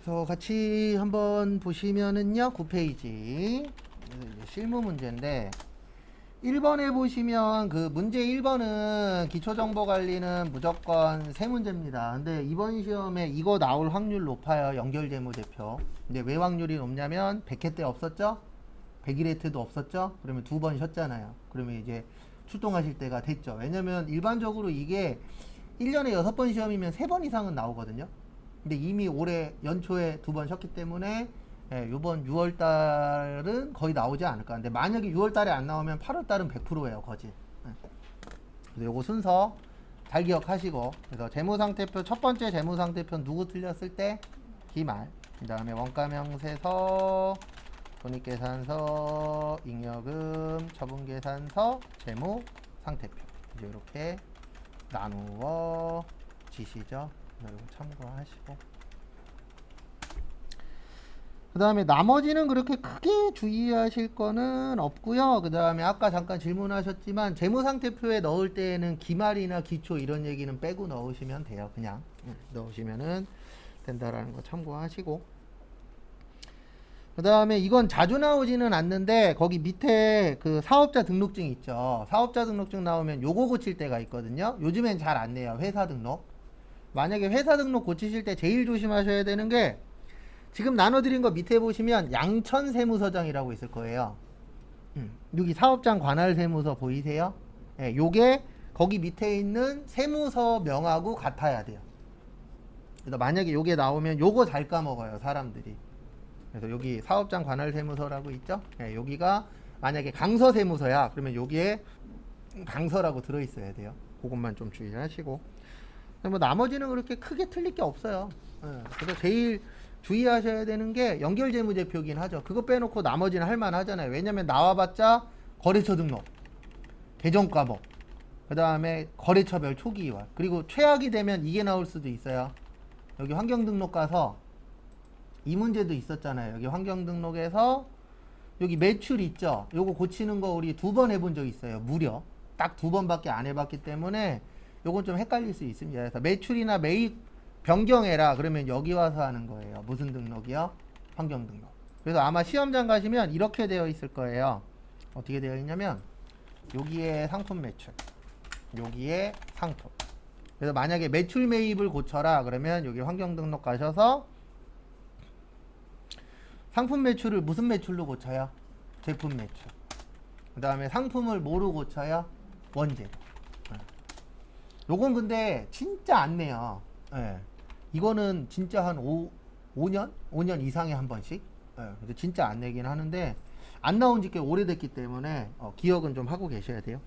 그래서 같이 한번 보시면은요, 9페이지 실무 문제인데 1번에 보시면 그 문제 1번은 기초정보관리는 무조건 세 문제입니다. 근데 이번 시험에 이거 나올 확률 높아요. 연결재무제표. 근데 왜 확률이 높냐면 100회 때 없었죠? 100일 때도 없었죠? 그러면 두 번 쉬었잖아요. 그러면 이제 출동하실 때가 됐죠. 왜냐면 일반적으로 이게 1년에 6번 시험이면 3번 이상은 나오거든요. 근데 이미 올해 연초에 두 번 쉬었기 때문에 이번 6월 달은 거의 나오지 않을까. 근데 만약에 6월 달에 안 나오면 8월 달은 100%예요, 거진. 그래서 요거 순서 잘 기억하시고, 그래서 재무상태표 첫 번째 재무상태표 누구 틀렸을 때 기말, 그다음에 원가명세서, 손익계산서, 잉여금, 처분계산서, 재무상태표 이제 이렇게 나누어 지시죠. 이거 참고하시고. 그 다음에 나머지는 그렇게 크게 주의하실 거는 없고요. 그 다음에 아까 잠깐 질문하셨지만 재무상태표에 넣을 때에는 기말이나 기초 이런 얘기는 빼고 넣으시면 돼요. 그냥 넣으시면은 된다라는 거 참고하시고. 그 다음에 이건 자주 나오지는 않는데 거기 밑에 그 사업자 등록증 있죠. 사업자 등록증 나오면 요거 고칠 때가 있거든요. 요즘엔 잘 안 내요. 회사 등록. 만약에 회사 등록 고치실 때 제일 조심하셔야 되는 게 지금 나눠드린 거 밑에 보시면 양천세무서장이라고 있을 거예요. 여기 사업장 관할세무서 보이세요? 예, 요게 거기 밑에 있는 세무서 명하고 같아야 돼요. 그래서 만약에 요게 나오면 요거 잘 까먹어요, 사람들이. 그래서 여기 사업장 관할세무서라고 있죠? 예, 여기가 만약에 강서세무서야, 그러면 여기에 강서라고 들어있어야 돼요. 그것만 좀 주의하시고. 뭐 나머지는 그렇게 크게 틀릴 게 없어요. 예, 그래서 제일 주의하셔야 되는 게 연결재무제표긴 하죠. 그거 빼놓고 나머지는 할만하잖아요. 왜냐면 나와봤자 거래처 등록, 계정과목, 그 다음에 거래처별 초기이월, 그리고 최악이 되면 이게 나올 수도 있어요. 여기 환경등록 가서 이 문제도 있었잖아요. 여기 환경등록에서 여기 매출 있죠. 요거 고치는 거 우리 2번 해본 적 있어요. 무려 딱 2번밖에 안 해봤기 때문에 요건 좀 헷갈릴 수 있습니다. 그래서 매출이나 매입 변경해라 그러면 여기 와서 하는 거예요. 무슨 등록이요? 환경등록. 그래서 아마 시험장 가시면 이렇게 되어 있을 거예요. 어떻게 되어 있냐면 여기에 상품 매출, 여기에 상품. 그래서 만약에 매출 매입을 고쳐라 그러면 여기 환경등록 가셔서 상품 매출을 무슨 매출로 고쳐요? 제품 매출. 그 다음에 상품을 뭐로 고쳐요? 원재료. 요건 근데 진짜 안 내요. 예. 이거는 진짜 한 5년 이상에 한 번씩. 예. 근데 진짜 안 내긴 하는데 안 나온 지 꽤 오래됐기 때문에 기억은 좀 하고 계셔야 돼요.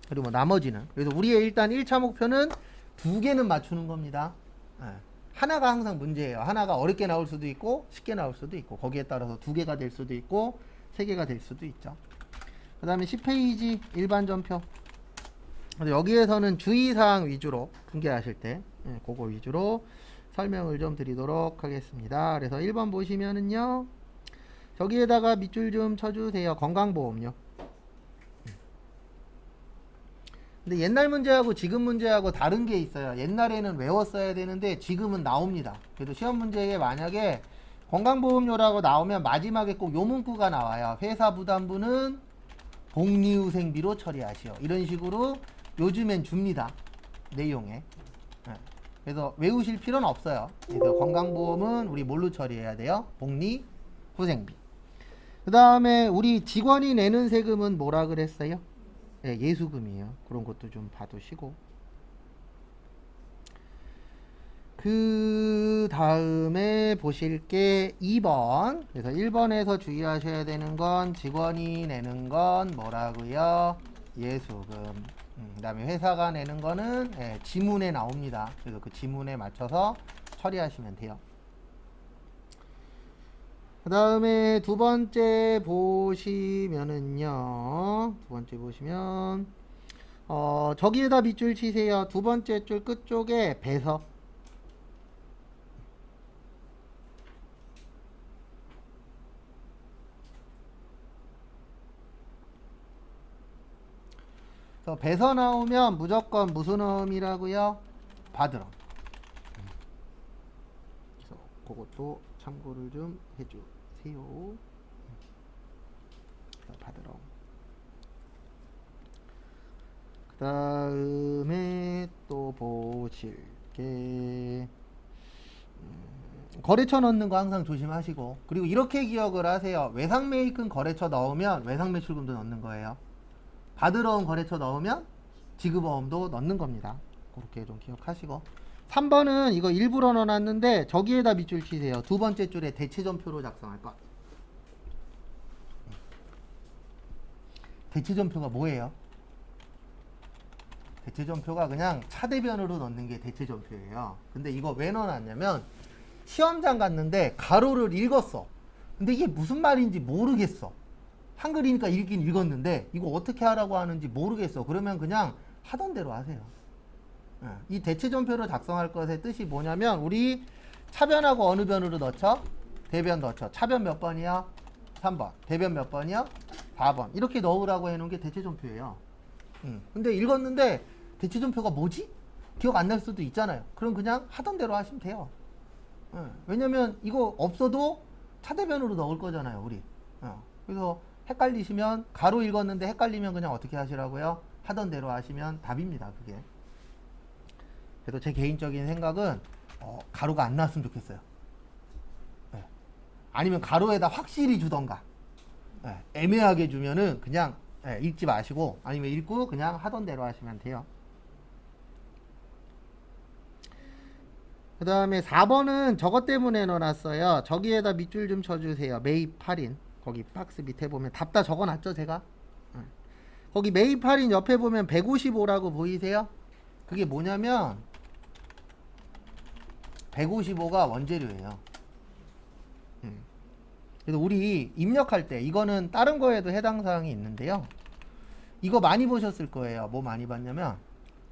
그리고 뭐 나머지는 그래서 우리의 일단 1차 목표는 2개는 맞추는 겁니다. 예. 하나가 항상 문제예요. 하나가 어렵게 나올 수도 있고 쉽게 나올 수도 있고 거기에 따라서 2개가 될 수도 있고 3개가 될 수도 있죠. 그 다음에 10페이지 일반 전표. 여기에서는 주의사항 위주로 분개하실 때 그거 위주로 설명을 좀 드리도록 하겠습니다. 그래서 1번 보시면은요, 저기에다가 밑줄 좀 쳐주세요. 건강보험료. 근데 옛날 문제하고 지금 문제하고 다른 게 있어요. 옛날에는 외웠어야 되는데 지금은 나옵니다. 그래도 시험 문제에 만약에 건강보험료라고 나오면 마지막에 꼭 요 문구가 나와요. 회사 부담부는 복리후생비로 처리하시오. 이런 식으로 요즘엔 줍니다. 내용에. 그래서 외우실 필요는 없어요. 그래서 건강보험은 우리 뭘로 처리해야 돼요? 복리후생비. 그 다음에 우리 직원이 내는 세금은 뭐라 그랬어요? 네, 예수금이에요. 그런 것도 좀 봐두시고. 그 다음에 보실 게 2번. 그래서 1번에서 주의하셔야 되는 건 직원이 내는 건 뭐라고요? 예수금. 그 다음에 회사가 내는 거는 지문에 나옵니다. 그래서 그 지문에 맞춰서 처리하시면 돼요. 그 다음에 두 번째 보시면은요, 두 번째 보시면 저기에다 밑줄 치세요. 두 번째 줄 끝쪽에 배서. 배서 나오면 무조건 무슨 어음이라고요? 받으러. 그것도 참고를 좀 해주세요. 받으러. 그 다음에 또 보실 게 거래처 넣는 거 항상 조심하시고, 그리고 이렇게 기억을 하세요. 외상매입금 거래처 넣으면 외상매출금도 넣는 거예요. 받으러 온 거래처 넣으면 지급어음도 넣는 겁니다. 그렇게 좀 기억하시고, 3번은 이거 일부러 넣어놨는데 저기에다 밑줄 치세요. 두 번째 줄에 대체전표로 작성할 것. 대체전표가 뭐예요? 대체전표가 그냥 차대변으로 넣는 게 대체전표예요. 근데 이거 왜 넣어놨냐면 시험장 갔는데 가로를 읽었어. 근데 이게 무슨 말인지 모르겠어. 한글이니까 읽긴 읽었는데 이거 어떻게 하라고 하는지 모르겠어. 그러면 그냥 하던 대로 하세요. 이 대체전표로 작성할 것의 뜻이 뭐냐면, 우리 차변하고 어느 변으로 넣죠? 대변 넣죠. 차변 몇 번이야? 3번. 대변 몇 번이야? 4번. 이렇게 넣으라고 해놓은 게 대체전표예요. 근데 읽었는데 대체전표가 뭐지? 기억 안 날 수도 있잖아요. 그럼 그냥 하던 대로 하시면 돼요. 왜냐면 이거 없어도 차대변으로 넣을 거잖아요, 우리. 그래서 헷갈리시면, 가로 읽었는데 헷갈리면 그냥 어떻게 하시라고요? 하던 대로 하시면 답입니다, 그게. 그래서 제 개인적인 생각은 가로가 안 나왔으면 좋겠어요. 아니면 가로에다 확실히 주던가. 애매하게 주면은 그냥 읽지 마시고, 아니면 읽고 그냥 하던 대로 하시면 돼요. 그 다음에 4번은 저것 때문에 넣어놨어요. 저기에다 밑줄 좀 쳐주세요. 매입 할인. 거기 박스 밑에 보면 답 다 적어놨죠, 제가? 거기 매입 할인 옆에 보면 155라고 보이세요? 그게 뭐냐면 155가 원재료예요. 그래서 우리 입력할 때, 이거는 다른 거에도 해당 사항이 있는데요. 이거 많이 보셨을 거예요. 뭐 많이 봤냐면,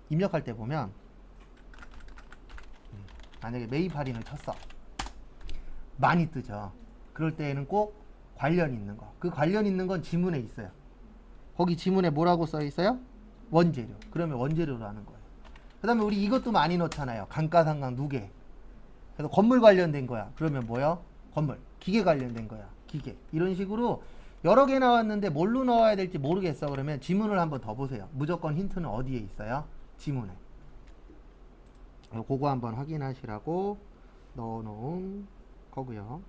입력할 때 보면 만약에 매입 할인을 쳤어. 많이 뜨죠. 그럴 때에는 꼭 관련 있는 거. 그 관련 있는 건 지문에 있어요. 거기 지문에 뭐라고 써 있어요? 원재료. 그러면 원재료로 하는 거예요. 그 다음에 우리 이것도 많이 넣잖아요. 감가상각 누계. 그래서 건물 관련된 거야. 그러면 뭐요? 건물. 기계 관련된 거야. 기계. 이런 식으로 여러 개 나왔는데 뭘로 넣어야 될지 모르겠어. 그러면 지문을 한번 더 보세요. 무조건 힌트는 어디에 있어요? 지문에. 그거 한번 확인하시라고 넣어놓은 거고요.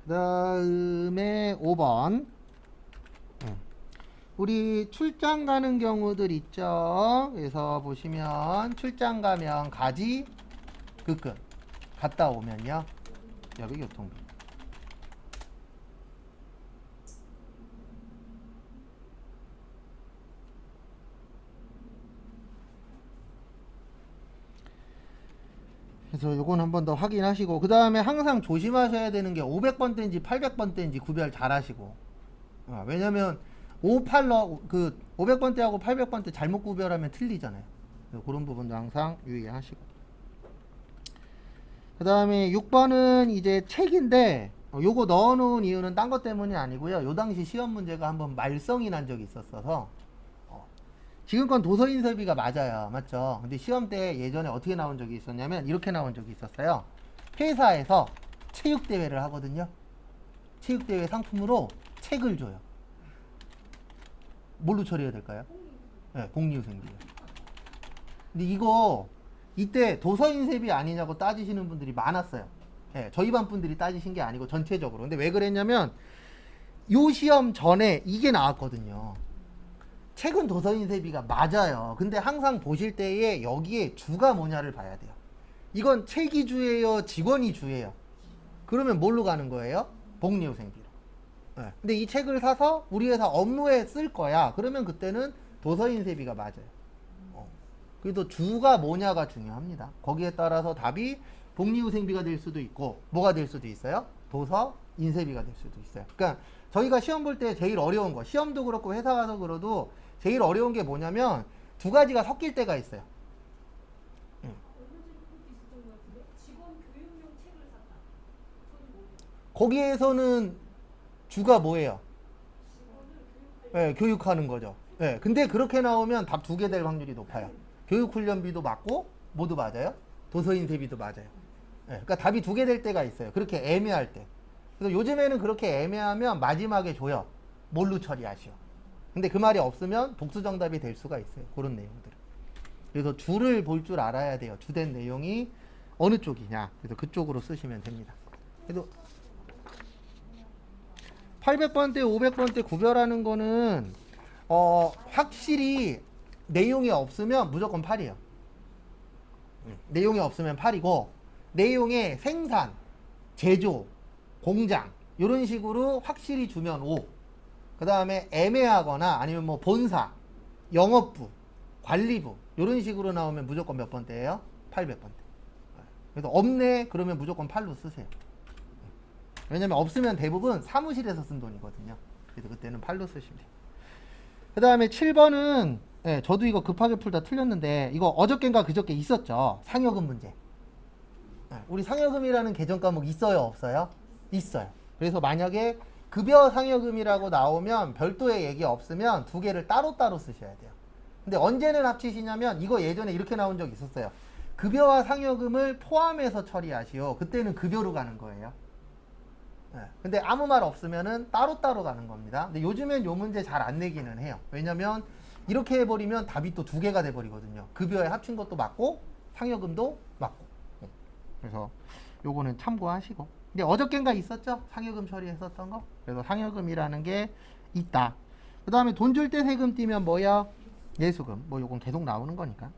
그 다음에 5번. 우리 출장 가는 경우들 있죠. 그래서 보시면 출장 가면 가지 급금, 갔다 오면요 여기 교통비. 그래서 요건 한 번 더 확인하시고, 그 다음에 항상 조심하셔야 되는 게 500번대인지 800번대인지 구별 잘 하시고. 왜냐면 500번대하고 800번대 잘못 구별하면 틀리잖아요. 그런 부분도 항상 유의하시고. 그 다음에 6번은 이제 책인데, 요거 넣어놓은 이유는 딴 것 때문이 아니고요. 요 당시 시험 문제가 한번 말썽이 난 적이 있었어서. 지금 건 도서인쇄비가 맞아요. 맞죠? 근데 시험 때 예전에 어떻게 나온 적이 있었냐면, 이렇게 나온 적이 있었어요. 회사에서 체육대회를 하거든요. 체육대회 상품으로 책을 줘요. 뭘로 처리해야 될까요? 네, 복리후생비요. 근데 이거 이때 도서인쇄비 아니냐고 따지시는 분들이 많았어요. 네, 저희 반 분들이 따지신 게 아니고 전체적으로. 근데 왜 그랬냐면 요 시험 전에 이게 나왔거든요. 책은 도서인쇄비가 맞아요. 근데 항상 보실 때에 여기에 주가 뭐냐를 봐야 돼요. 이건 책이 주예요, 직원이 주예요. 그러면 뭘로 가는 거예요? 복리후생비로. 네. 근데 이 책을 사서 우리 회사 업무에 쓸 거야. 그러면 그때는 도서인쇄비가 맞아요. 그래도 주가 뭐냐가 중요합니다. 거기에 따라서 답이 복리후생비가 될 수도 있고, 뭐가 될 수도 있어요? 도서인쇄비가 될 수도 있어요. 그러니까 저희가 시험 볼 때 제일 어려운 거, 시험도 그렇고 회사 가서 그래도 제일 어려운 게 뭐냐면 두 가지가 섞일 때가 있어요. 거기에서는 주가 뭐예요? 네, 교육하는 거죠. 네, 근데 그렇게 나오면 답 두 개 될 확률이 높아요. 교육훈련비도 맞고, 모두 맞아요? 도서인 세비도 맞아요. 그러니까 답이 두 개 될 때가 있어요. 그렇게 애매할 때. 그래서 요즘에는 그렇게 애매하면 마지막에 줘요. 뭘로 처리하시오. 근데 그 말이 없으면 독수 정답이 될 수가 있어요. 그런 내용들. 그래서 주를 볼 줄 알아야 돼요. 주된 내용이 어느 쪽이냐. 그래서 그쪽으로 쓰시면 됩니다. 그래도 800번대, 500번대 구별하는 거는 확실히 내용이 없으면 무조건 8이에요. 내용이 없으면 8이고 내용의 생산, 제조, 공장 이런 식으로 확실히 주면 5. 그 다음에 애매하거나 아니면 뭐 본사, 영업부, 관리부 이런 식으로 나오면 무조건 몇 번대예요? 800번대. 그래서 없네 그러면 무조건 8로 쓰세요. 왜냐면 없으면 대부분 사무실에서 쓴 돈이거든요. 그래서 그때는 8로 쓰시면 돼요. 그 다음에 7번은 저도 이거 급하게 풀다 틀렸는데 이거 어저께인가 그저께 있었죠. 상여금 문제. 우리 상여금이라는 개정 과목 있어요? 없어요? 있어요. 그래서 만약에 급여 상여금이라고 나오면 별도의 얘기 없으면 두 개를 따로따로 쓰셔야 돼요. 근데 언제는 합치시냐면 이거 예전에 이렇게 나온 적 있었어요. 급여와 상여금을 포함해서 처리하시오. 그때는 급여로 가는 거예요. 근데 아무 말 없으면은 따로따로 가는 겁니다. 근데 요즘엔 요 문제 잘 안 내기는 해요. 왜냐면 이렇게 해버리면 답이 또 두 개가 돼버리거든요. 급여에 합친 것도 맞고 상여금도 맞고. 그래서 요거는 참고하시고. 근데 어저께인가 있었죠? 상여금 처리했었던 거. 그래서 상여금이라는 게 있다. 그 다음에 돈 줄 때 세금 띄면 뭐야? 예수금. 뭐 요건 계속 나오는 거니까.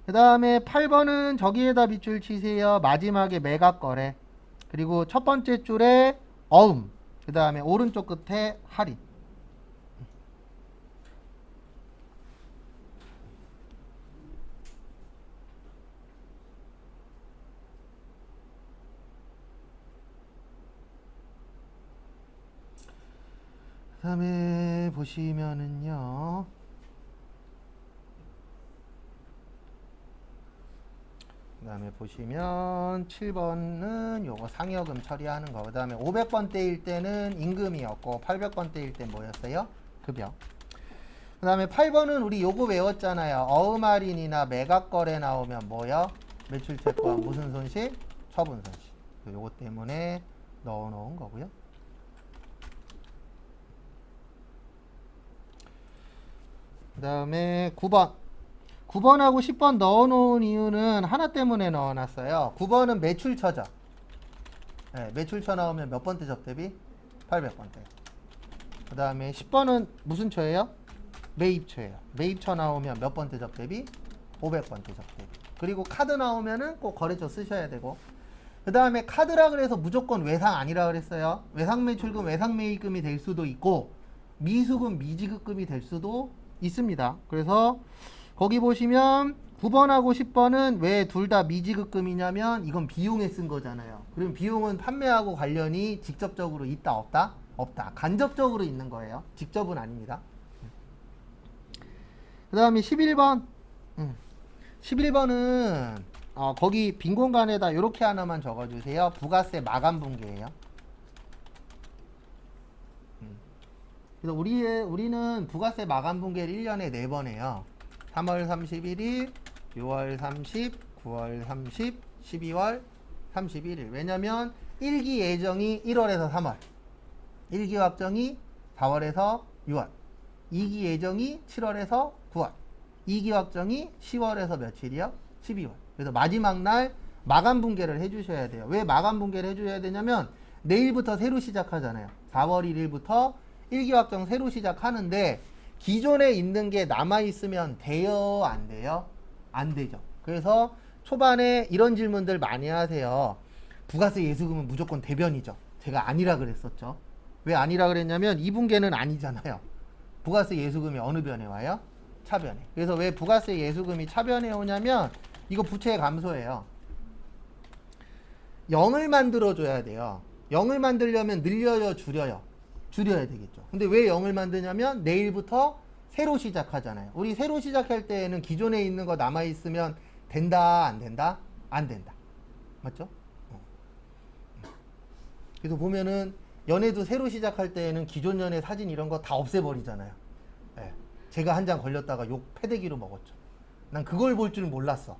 그 다음에 8번은 저기에다 밑줄 치세요. 마지막에 매각거래. 그리고 첫 번째 줄에 어음. 그 다음에 오른쪽 끝에 할인. 그 다음에 보시면은요. 그 다음에 보시면 7번은 요거 상여금 처리하는 거. 그 다음에 500번대일 때는 임금이었고 800번대일 때 뭐였어요? 급여. 그 다음에 8번은 우리 요거 외웠잖아요. 어음 할인이나 매각거래 나오면 뭐요? 매출채권 무슨 손실? 처분 손실. 요거 때문에 넣어놓은 거고요. 그 다음에 9번. 9번하고 10번 넣어놓은 이유는 하나 때문에 넣어놨어요. 9번은 매출처죠. 매출처 나오면 몇 번대 접대비? 800번대. 그 다음에 10번은 무슨 처예요? 매입처예요. 매입처 나오면 몇 번대 접대비? 500번대 접대비. 그리고 카드 나오면은 꼭 거래처 쓰셔야 되고. 그 다음에 카드라 그래서 무조건 외상 아니라 그랬어요. 외상 매출금, 외상 매입금이 될 수도 있고 미수금, 미지급금이 될 수도 있습니다. 그래서 거기 보시면 9번하고 10번은 왜 둘 다 미지급금이냐면 이건 비용에 쓴 거잖아요. 그럼 비용은 판매하고 관련이 직접적으로 있다 없다? 없다. 간접적으로 있는 거예요. 직접은 아닙니다. 그 다음에 11번 11번은 거기 빈 공간에다 이렇게 하나만 적어주세요. 부가세 마감 분기예요. 그래서 우리는 부가세 마감 분기를 1년에 4번 해요. 3월 31일, 6월 30, 9월 30, 12월 31일. 왜냐면 1기 예정이 1월에서 3월, 1기 확정이 4월에서 6월, 2기 예정이 7월에서 9월, 2기 확정이 10월에서 며칠이요? 12월. 그래서 마지막 날 마감 분계를 해주셔야 돼요. 왜 마감 분계를 해줘야 되냐면 내일부터 새로 시작하잖아요. 4월 1일부터 1기 확정 새로 시작하는데 기존에 있는 게 남아있으면 돼요? 안 돼요? 안 되죠. 그래서 초반에 이런 질문들 많이 하세요. 부가세 예수금은 무조건 대변이죠. 제가 아니라 그랬었죠. 왜 아니라 그랬냐면 2분계는 아니잖아요. 부가세 예수금이 어느 변에 와요? 차변에. 그래서 왜 부가세 예수금이 차변에 오냐면 이거 부채 감소예요. 0을 만들어줘야 돼요. 0을 만들려면 늘려요? 줄여요? 줄여야 되겠죠. 근데 왜 0을 만드냐면 내일부터 새로 시작하잖아요. 우리 새로 시작할 때에는 기존에 있는 거 남아있으면 된다 안 된다? 안 된다. 맞죠? 그래서 보면은 연애도 새로 시작할 때에는 기존 연애 사진 이런 거 다 없애버리잖아요. 제가 한 장 걸렸다가 욕 패대기로 먹었죠. 난 그걸 볼 줄 몰랐어.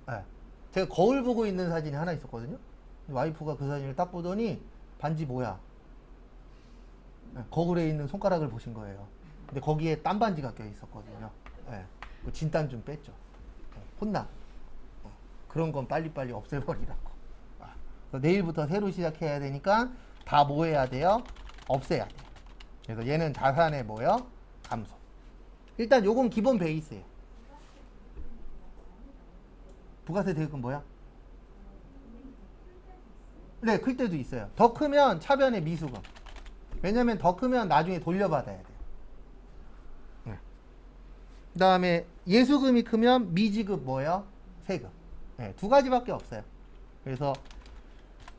예. 제가 거울 보고 있는 사진이 하나 있었거든요. 와이프가 그 사진을 딱 보더니 반지 뭐야? 예, 거울에 있는 손가락을 보신 거예요. 근데 거기에 땀 반지가 껴 있었거든요. 예. 그 진땀 좀 뺐죠. 혼나. 그런 건 빨리빨리 없애버리라고. 그래서 내일부터 새로 시작해야 되니까 다 뭐 해야 돼요? 없애야 돼요. 그래서 얘는 자산의 뭐요? 감소. 일단 요건 기본 베이스예요. 부가세 대금 뭐야? 네, 클 때도 있어요. 더 크면 차변의 미수금. 왜냐면 더 크면 나중에 돌려받아야 돼요. 네. 그 다음에 예수금이 크면 미지급 뭐예요? 세금. 네, 두 가지밖에 없어요. 그래서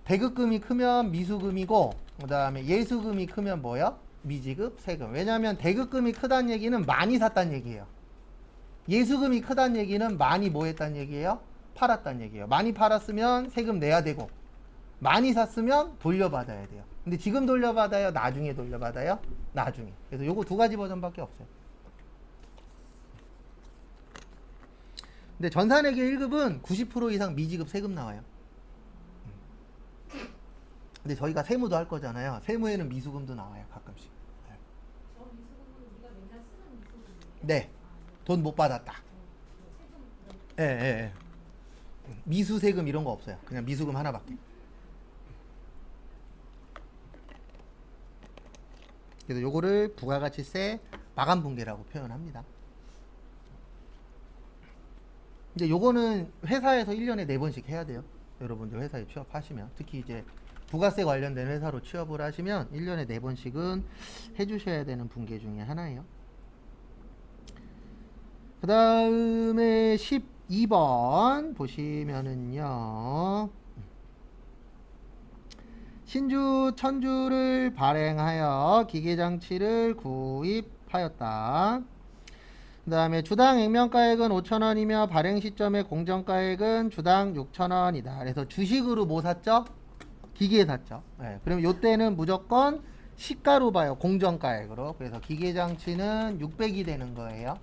대급금이 크면 미수금이고, 그 다음에 예수금이 크면 뭐예요? 미지급 세금. 왜냐하면 대급금이 크다는 얘기는 많이 샀다는 얘기예요. 예수금이 크다는 얘기는 많이 뭐 했다는 얘기예요? 팔았다는 얘기예요. 많이 팔았으면 세금 내야 되고, 많이 샀으면 돌려받아야 돼요. 근데 지금 돌려받아요? 나중에 돌려받아요? 나중에. 그래서 요거 두 가지 버전밖에 없어요. 근데 전산회계 1급은 90% 이상 미지급 세금 나와요. 근데 저희가 세무도 할 거잖아요. 세무에는 미수금도 나와요, 가끔씩. 네. 저 미수금은 우리가 맨날 쓰는 미수금이에요? 네. 돈 못 받았다. 예, 예, 예. 미수세금 이런 거 없어요. 그냥 미수금 하나밖에. 그래서 요거를 부가가치세 마감분계라고 표현합니다. 이제 요거는 회사에서 1년에 4번씩 해야 돼요. 여러분들 회사에 취업하시면. 특히 이제 부가세 관련된 회사로 취업을 하시면 1년에 4번씩은 해주셔야 되는 분계 중에 하나예요. 그 다음에 12번 보시면은요. 신주 천주를 발행하여 기계장치를 구입하였다. 그 다음에 주당 액면가액은 5,000원이며 발행 시점의 공정가액은 주당 6,000원이다. 그래서 주식으로 뭐 샀죠? 기계 샀죠. 네, 그럼 요때는 무조건 시가로 봐요. 공정가액으로. 그래서 기계장치는 600이 되는 거예요.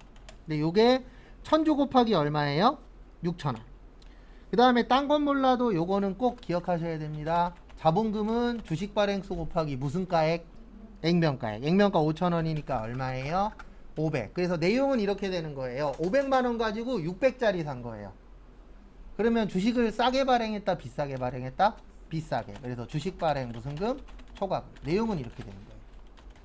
근데 요게 1000주 곱하기 얼마예요? 6,000원. 그 다음에 딴 건 몰라도 요거는 꼭 기억하셔야 됩니다. 자본금은 주식 발행수 곱하기 무슨 가액? 액면가액. 액면가 5,000원이니까 얼마예요? 500. 그래서 내용은 이렇게 되는 거예요. 500만 원 가지고 600짜리 산 거예요. 그러면 주식을 싸게 발행했다, 비싸게 발행했다? 비싸게. 그래서 주식 발행 무슨 금? 초과금. 내용은 이렇게 되는 거예요.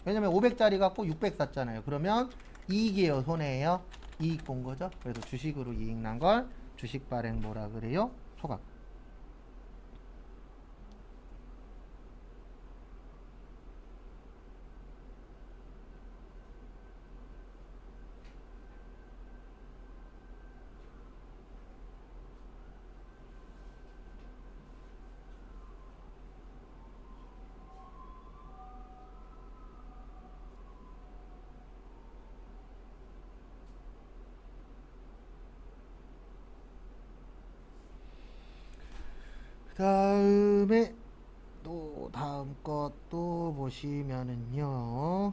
왜냐면 500짜리 갖고 600 샀잖아요. 그러면 이익이에요, 손해예요? 이익 본 거죠. 그래서 주식으로 이익 난 걸 주식 발행 뭐라 그래요? 초과금. 그 다음에 또 다음 것도 보시면은요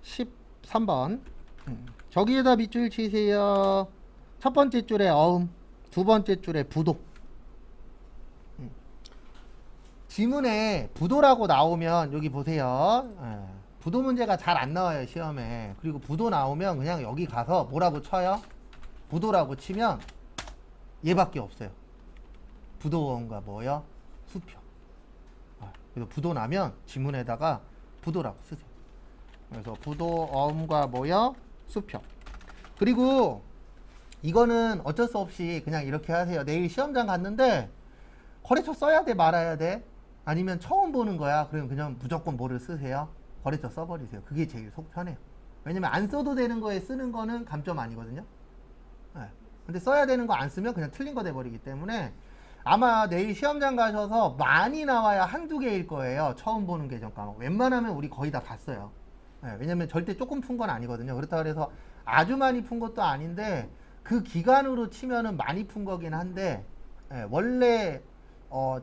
13번 저기에다 밑줄 치세요. 첫 번째 줄에 어음, 두 번째 줄에 부도. 지문에 부도라고 나오면 여기 보세요. 부도 문제가 잘 안 나와요, 시험에. 그리고 부도 나오면 그냥 여기 가서 뭐라고 쳐요? 부도라고 치면 얘밖에 없어요. 부도원과 뭐요? 수표. 그래서 부도 나면 지문에다가 부도라고 쓰세요. 그래서 부도어음과 뭐요? 수표. 그리고 이거는 어쩔 수 없이 그냥 이렇게 하세요. 내일 시험장 갔는데 거래처 써야 돼, 말아야 돼? 아니면 처음 보는 거야? 그러면 그냥 무조건 뭐를 쓰세요? 거래처 써버리세요. 그게 제일 속 편해요. 왜냐면 안 써도 되는 거에 쓰는 거는 감점 아니거든요. 근데 써야 되는 거 안 쓰면 그냥 틀린 거 돼버리기 때문에 아마 내일 시험장 가셔서 많이 나와야 한두 개일 거예요. 처음 보는 계정 과목. 웬만하면 우리 거의 다 봤어요. 왜냐면 절대 조금 푼 건 아니거든요. 그렇다고 해서 아주 많이 푼 것도 아닌데 그 기간으로 치면은 많이 푼 거긴 한데 원래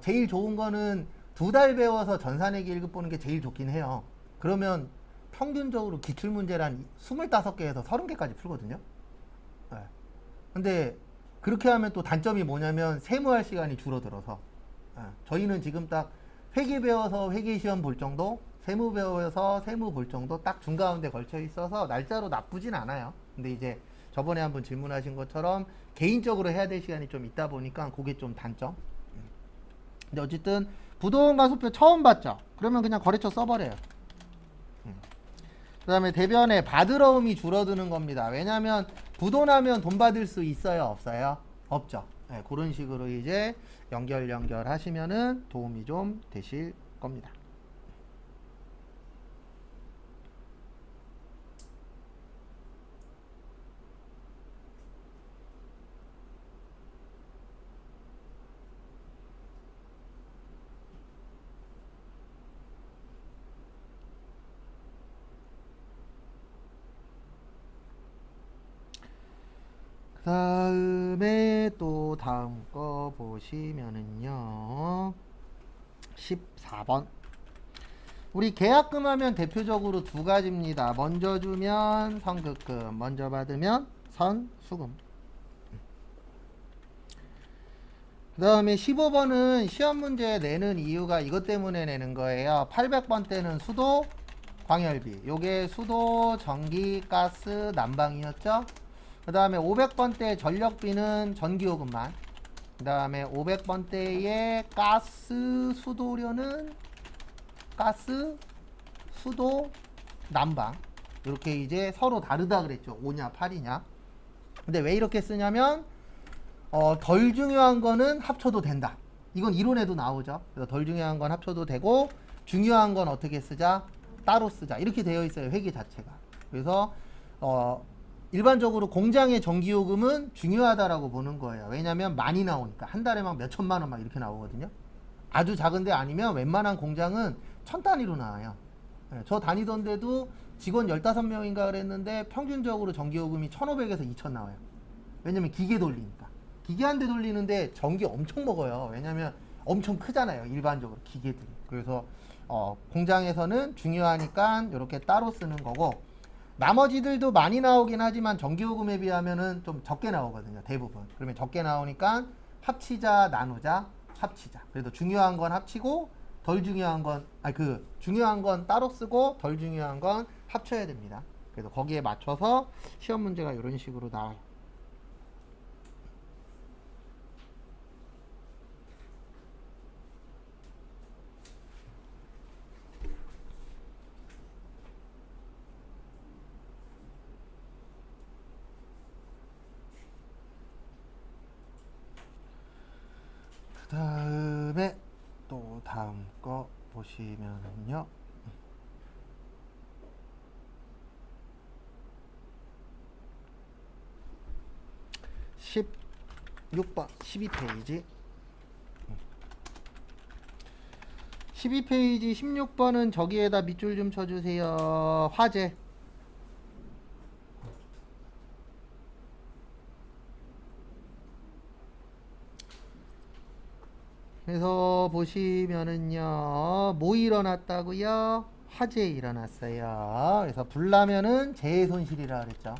제일 좋은 거는 2달 배워서 전산회계 1급 보는 게 제일 좋긴 해요. 그러면 평균적으로 기출문제란 25개에서 30개까지 풀거든요. 근데 그렇게 하면 또 단점이 뭐냐면 세무할 시간이 줄어들어서 저희는 지금 딱 회계 배워서 회계 시험 볼 정도, 세무 배워서 세무 볼 정도 딱 중가운데 걸쳐 있어서 날짜로 나쁘진 않아요. 근데 이제 저번에 한번 질문하신 것처럼 개인적으로 해야 될 시간이 좀 있다 보니까 그게 좀 단점. 근데 어쨌든 부동가소표 처음 봤죠? 그러면 그냥 거래처 써버려요. 그 다음에 대변에 받으러움이 줄어드는 겁니다. 왜냐면 부도나면 돈 받을 수 있어요? 없어요? 없죠. 네, 그런 식으로 이제 연결하시면은 도움이 좀 되실 겁니다. 그 다음에 또 다음 거 보시면은요 14번 우리 계약금 하면 대표적으로 두 가지입니다. 먼저 주면 선급금, 먼저 받으면 선수금. 그 다음에 15번은 시험 문제 내는 이유가 이것 때문에 내는 거예요. 800번 때는 수도, 광열비. 요게 수도, 전기, 가스, 난방이었죠. 그 다음에 500번 때 전력비는 전기요금만. 그 다음에 500번 때의 가스 수도료는 가스, 수도, 난방. 이렇게 이제 서로 다르다 그랬죠. 5냐 8이냐. 근데 왜 이렇게 쓰냐면 덜 중요한 거는 합쳐도 된다. 이건 이론에도 나오죠. 그래서 덜 중요한 건 합쳐도 되고 중요한 건 어떻게 쓰자? 따로 쓰자. 이렇게 되어 있어요. 회계 자체가. 그래서 일반적으로 공장의 전기요금은 중요하다라고 보는 거예요. 왜냐하면 많이 나오니까 한 달에 막 몇 천만 원 막 이렇게 나오거든요. 아주 작은 데 아니면 웬만한 공장은 천 단위로 나와요. 네, 저 다니던 데도 직원 15명인가 그랬는데 평균적으로 전기요금이 1,500에서 2,000 나와요. 왜냐면 기계 돌리니까. 기계 한 대 돌리는데 전기 엄청 먹어요. 왜냐면 엄청 크잖아요. 일반적으로 기계들이. 그래서 공장에서는 중요하니까 이렇게 따로 쓰는 거고 나머지들도 많이 나오긴 하지만 전기요금에 비하면은 좀 적게 나오거든요. 대부분. 그러면 적게 나오니까 합치자, 나누자, 합치자. 그래도 중요한 건 합치고 덜 중요한 건 중요한 건 따로 쓰고 덜 중요한 건 합쳐야 됩니다. 그래서 거기에 맞춰서 시험 문제가 이런 식으로 나와요. 그 다음에 또 다음 거 보시면은요 16번 12페이지 12페이지 16번은 저기에다 밑줄 좀 쳐주세요. 화재. 그래서 보시면은요 뭐 일어났다고요? 화재 일어났어요. 그래서 불나면은 재해 손실이라 그랬죠.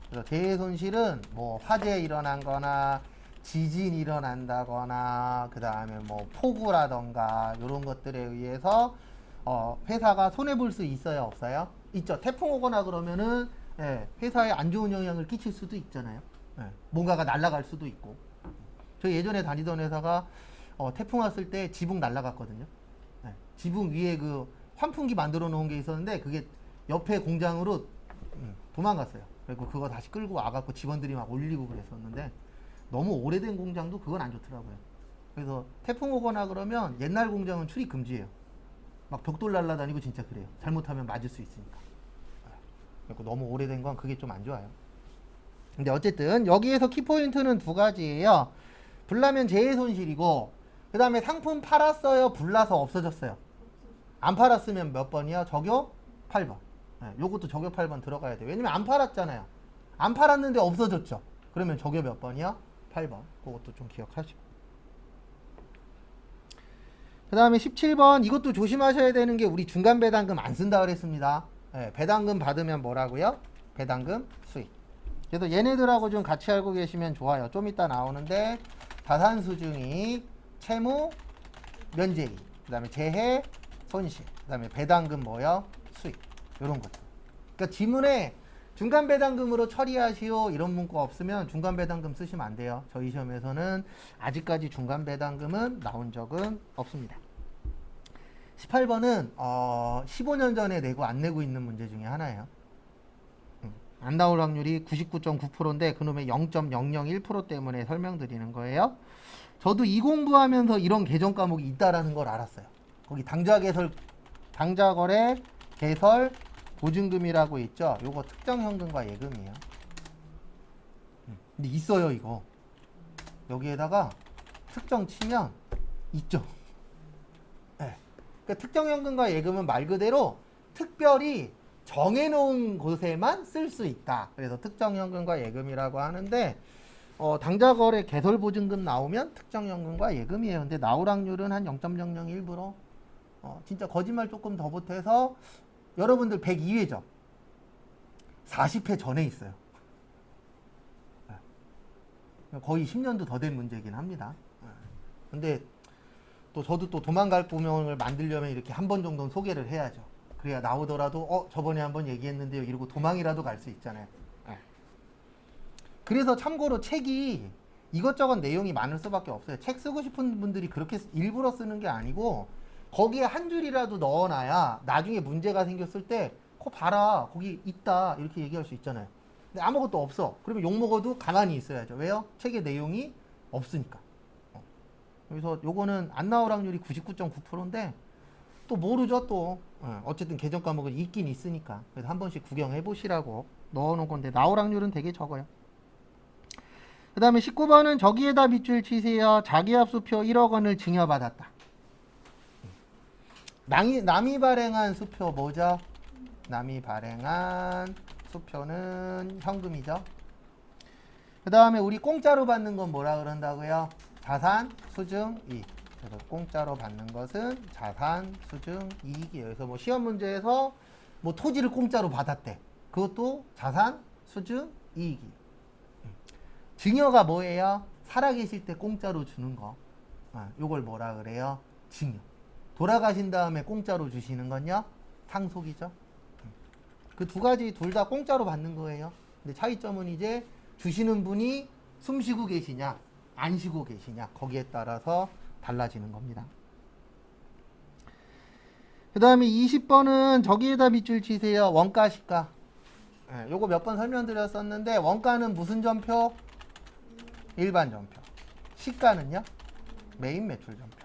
그래서 재해 손실은 뭐 화재 일어난 거나 지진 일어난다거나 그 다음에 뭐 폭우라던가 이런 것들에 의해서 회사가 손해 볼 수 있어요, 없어요? 있죠. 태풍 오거나 그러면은 회사에 안 좋은 영향을 끼칠 수도 있잖아요. 뭔가가 날아갈 수도 있고. 저 예전에 다니던 회사가 태풍 왔을 때 지붕 날아갔거든요. 지붕 위에 그 환풍기 만들어 놓은 게 있었는데 그게 옆에 공장으로 도망갔어요. 그리고 그거 다시 끌고 와갖고 직원들이 막 올리고 그랬었는데 너무 오래된 공장도 그건 안 좋더라고요. 그래서 태풍 오거나 그러면 옛날 공장은 출입 금지예요. 막 벽돌 날라다니고 진짜 그래요. 잘못하면 맞을 수 있으니까. 그리고 너무 오래된 건 그게 좀 안 좋아요. 근데 어쨌든 여기에서 키포인트는 두 가지예요. 불나면 재해 손실이고 그 다음에 상품 팔았어요? 불나서 없어졌어요? 안 팔았으면 몇 번이요? 적용 8번. 요것도 적용 8번 들어가야 돼요. 왜냐면 안 팔았잖아요. 안 팔았는데 없어졌죠. 그러면 적용 몇 번이요? 8번. 그것도 좀 기억하시고. 그 다음에 17번 이것도 조심하셔야 되는 게 우리 중간 배당금 안 쓴다 그랬습니다. 배당금 받으면 뭐라고요? 배당금 수익. 그래서 얘네들하고 좀 같이 알고 계시면 좋아요. 좀 이따 나오는데 자산 수중이 채무 면제이, 그 다음에 재해 손실, 그 다음에 배당금 뭐요? 수익, 이런 것들. 그러니까 지문에 중간 배당금으로 처리하시오 이런 문구 없으면 중간 배당금 쓰시면 안 돼요. 저희 시험에서는 아직까지 중간 배당금은 나온 적은 없습니다. 18번은 15년 전에 내고 안 내고 있는 문제 중에 하나예요. 안 나올 확률이 99.9%인데 그놈의 0.001% 때문에 설명드리는 거예요. 저도 이 공부하면서 이런 계정 과목이 있다라는 걸 알았어요. 거기 당좌거래 개설 보증금이라고 있죠. 요거 특정 현금과 예금이에요. 근데 있어요, 이거. 여기에다가 특정 치면 있죠. 네. 그러니까 특정 현금과 예금은 말 그대로 특별히 정해놓은 곳에만 쓸 수 있다. 그래서 특정 현금과 예금이라고 하는데 당좌거래 개설보증금 나오면 특정 현금과 예금이에요. 근데 나올 확률은 한 0.001%. 진짜 거짓말 조금 더 보태서 여러분들 102회죠. 40회 전에 있어요. 거의 10년도 더 된 문제긴 합니다. 근데 또 저도 또 도망갈 구멍을 만들려면 이렇게 한 번 정도는 소개를 해야죠. 그래야 나오더라도 저번에 한번 얘기했는데요 이러고 도망이라도 갈 수 있잖아요. 그래서 참고로 책이 이것저것 내용이 많을 수밖에 없어요. 책 쓰고 싶은 분들이 그렇게 일부러 쓰는 게 아니고 거기에 한 줄이라도 넣어놔야 나중에 문제가 생겼을 때 봐라 거기 있다 이렇게 얘기할 수 있잖아요. 근데 아무것도 없어. 그러면 욕먹어도 가만히 있어야죠. 왜요? 책의 내용이 없으니까. 그래서 요거는 안 나올 확률이 99.9%인데 또 모르죠 또. 어쨌든 개정 과목은 있긴 있으니까. 그래서 한 번씩 구경해 보시라고 넣어놓은 건데 나올 확률은 되게 적어요. 그 다음에 19번은 저기에다 밑줄 치세요. 자기합수표 1억 원을 증여받았다. 남이 발행한 수표 뭐죠? 남이 발행한 수표는 현금이죠. 그 다음에 우리 공짜로 받는 건 뭐라 그런다고요? 자산 수증 이익. 그래서 공짜로 받는 것은 자산 수증 이익이에요. 그래서 뭐 시험 문제에서 뭐 토지를 공짜로 받았대. 그것도 자산 수증 이익이. 증여가 뭐예요? 살아계실 때 공짜로 주는 거. 요걸 뭐라 그래요? 증여. 돌아가신 다음에 공짜로 주시는 건요? 상속이죠. 그 두 가지 둘 다 공짜로 받는 거예요. 근데 차이점은 이제 주시는 분이 숨 쉬고 계시냐 안 쉬고 계시냐 거기에 따라서 달라지는 겁니다. 그 다음에 20번은 저기에다 밑줄 치세요. 원가 시가. 요거 몇 번 설명드렸었는데 원가는 무슨 전표? 일반 전표. 시가는요? 메인 매출 전표.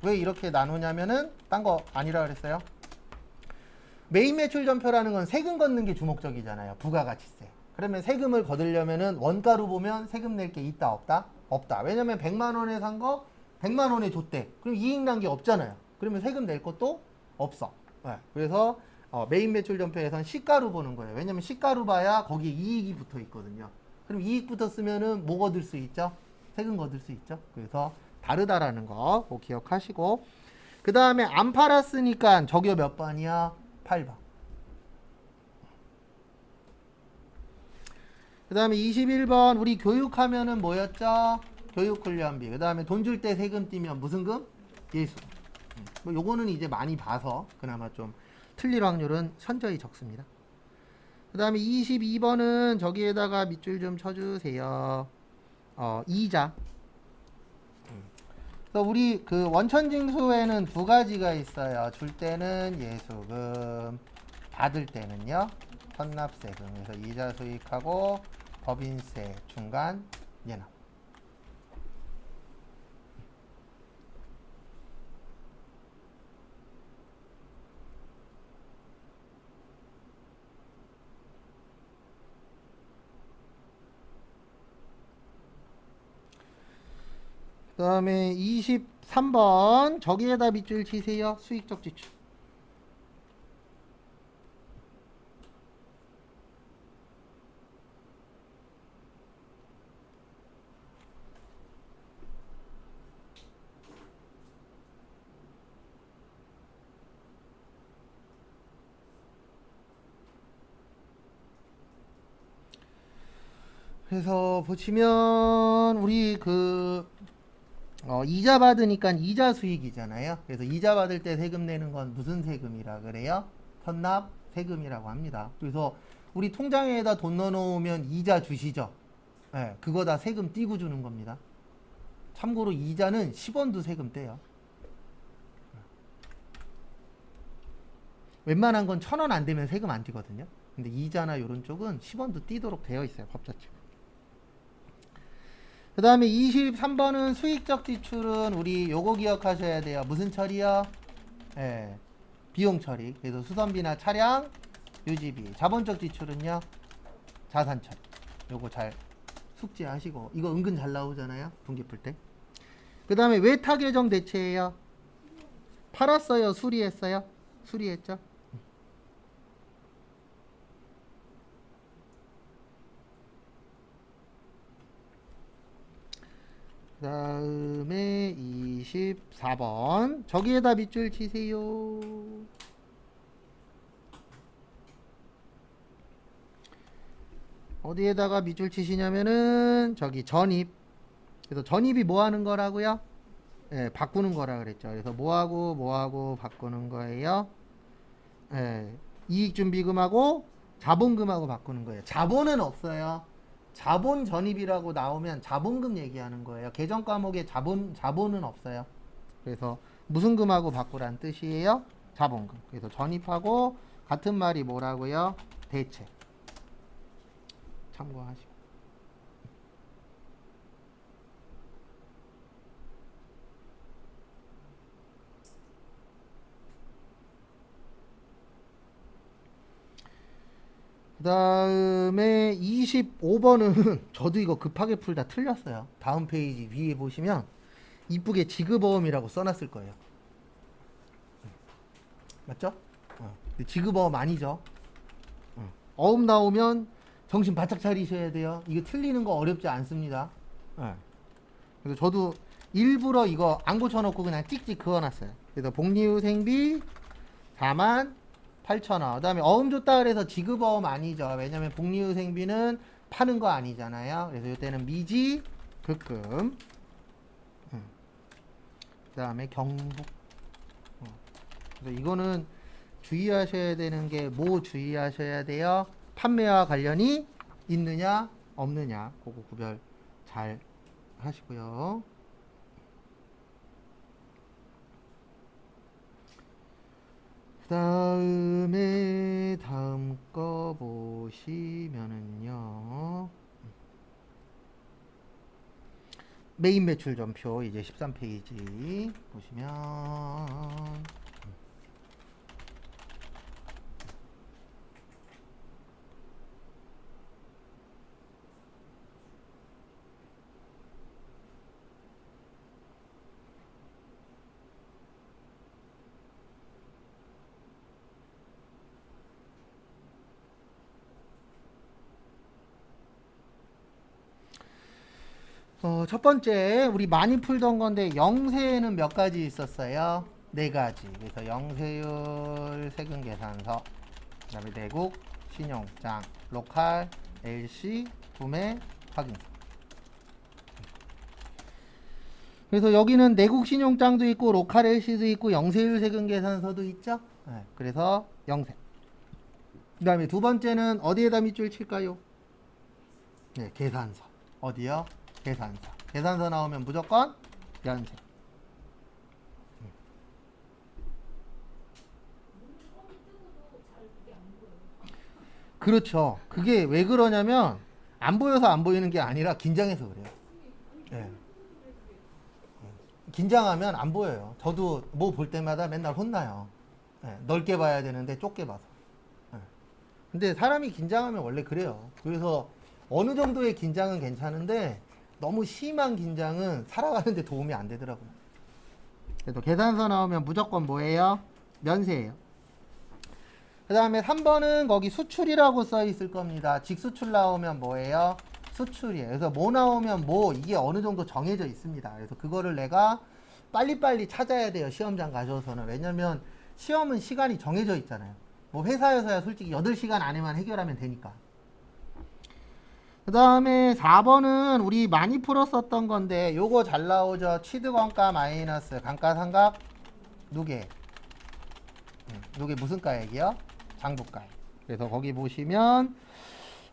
왜 이렇게 나누냐면은 딴 거 아니라 그랬어요. 메인 매출 전표라는 건 세금 걷는 게 주목적이잖아요. 부가가치세. 그러면 세금을 거두려면은 원가로 보면 세금 낼 게 있다 없다? 없다. 왜냐면 100만 원에 산 거 100만 원에 줬대. 그럼 이익 난 게 없잖아요. 그러면 세금 낼 것도 없어. 그래서 메인 매출 전표에선 시가로 보는 거예요. 왜냐면 시가로 봐야 거기에 이익이 붙어 있거든요. 그럼 이익 붙었으면은 뭐 거둘 수 있죠? 세금 거둘 수 있죠. 그래서 다르다라는 거 꼭 기억하시고 그 다음에 안 팔았으니까 저기요 몇 번이야? 8번. 그 다음에 21번 우리 교육하면은 뭐였죠? 교육훈련비. 그 다음에 돈 줄 때 세금 띄면 무슨 금? 예수금. 뭐 요거는 이제 많이 봐서 그나마 좀 틀릴 확률은 현저히 적습니다. 그 다음에 22번은 저기에다가 밑줄 좀 쳐주세요. 이자. 그래서 우리 그 원천징수에는 두 가지가 있어요. 줄 때는 예수금, 받을 때는요 헌납세금. 그래서 이자 수익하고 법인세 중간 예납. 그 다음에 23번 저기에다 밑줄 치세요. 수익적 지출. 그래서 보시면 우리 이자 받으니까 이자 수익이잖아요. 그래서 이자 받을 때 세금 내는 건 무슨 세금이라 그래요? 선납 세금이라고 합니다. 그래서 우리 통장에다 돈 넣어놓으면 이자 주시죠. 네, 그거 다 세금 띄고 주는 겁니다. 참고로 이자는 10원도 세금 떼요. 웬만한 건 1,000원 안 되면 세금 안 띄거든요. 근데 이자나 이런 쪽은 10원도 띄도록 되어 있어요. 법 자체가. 그 다음에 23번은 수익적 지출은 우리 요거 기억하셔야 돼요. 무슨 처리요? 예, 비용 처리. 그래서 수선비나 차량 유지비. 자본적 지출은요? 자산 처리. 요거 잘 숙지하시고. 이거 은근 잘 나오잖아요. 분기 풀 때. 그 다음에 외타 계정 대체예요. 팔았어요? 수리했어요? 수리했죠? 그 다음에 24번 저기에다 밑줄 치세요. 어디에다가 밑줄 치시냐면은 저기 전입. 그래서 전입이 뭐 하는 거라고요? 예, 바꾸는 거라 그랬죠. 그래서 뭐하고 바꾸는 거예요? 예, 이익준비금하고 자본금하고 바꾸는 거예요. 자본은 없어요. 자본 전입이라고 나오면 자본금 얘기하는 거예요. 계정 과목에 자본은 없어요. 그래서 무슨 금하고 바꾸란 뜻이에요? 자본금. 그래서 전입하고 같은 말이 뭐라고요? 대체. 참고하시고. 그 다음에 25번은 저도 이거 급하게 풀다 틀렸어요. 다음 페이지 위에 보시면 이쁘게 지급어음이라고 써놨을 거예요. 맞죠? 근데 지급어음 아니죠. 어음 나오면 정신 바짝 차리셔야 돼요. 이거 틀리는 거 어렵지 않습니다. 그래서 저도 일부러 이거 안 고쳐놓고 그냥 찍찍 그어놨어요. 그래서 복리후생비 48,000원. 그 다음에 어음 줬다 그래서 지급어음 아니죠. 왜냐면 복리후생비는 파는 거 아니잖아요. 그래서 이때는 미지 급금. 그 다음에 경북. 그래서 이거는 주의하셔야 되는 게 뭐 주의하셔야 돼요? 판매와 관련이 있느냐 없느냐 그거 구별 잘 하시고요. 그 다음에 다음 거 보시면은요, 메인 매출 전표 이제 13페이지 보시면 첫 번째 우리 많이 풀던 건데 영세에는 몇 가지 있었어요? 네 가지. 그래서 영세율 세금 계산서, 그다음에 내국 신용장, 로컬 LC 구매 확인서. 그래서 여기는 내국 신용장도 있고 로컬 LC도 있고 영세율 세금 계산서도 있죠. 네, 그래서 영세. 그다음에 두 번째는 어디에다 밑줄 칠까요? 네, 계산서. 어디요? 계산서. 계산서 나오면 무조건 연세. 그렇죠. 그게 왜 그러냐면 안 보여서 안 보이는 게 아니라 긴장해서 그래요. 네. 긴장하면 안 보여요. 저도 뭐 볼 때마다 맨날 혼나요. 네. 넓게 봐야 되는데 좁게 봐서. 네. 근데 사람이 긴장하면 원래 그래요. 그래서 어느 정도의 긴장은 괜찮은데 너무 심한 긴장은 살아가는데 도움이 안 되더라고요. 그래도 계산서 나오면 무조건 뭐예요? 면세예요. 그 다음에 3번은 거기 수출이라고 써 있을 겁니다. 직수출 나오면 뭐예요? 수출이에요. 그래서 뭐 나오면 뭐 이게 어느 정도 정해져 있습니다. 그래서 그거를 내가 빨리빨리 찾아야 돼요. 시험장 가셔서는. 왜냐면 시험은 시간이 정해져 있잖아요. 뭐 회사에서야 솔직히 8시간 안에만 해결하면 되니까. 그 다음에 4번은 우리 많이 풀었었던 건데 요거 잘 나오죠. 취득원가 마이너스 감가상각 누계. 요게 무슨 가액이요? 장부가액. 그래서 거기 보시면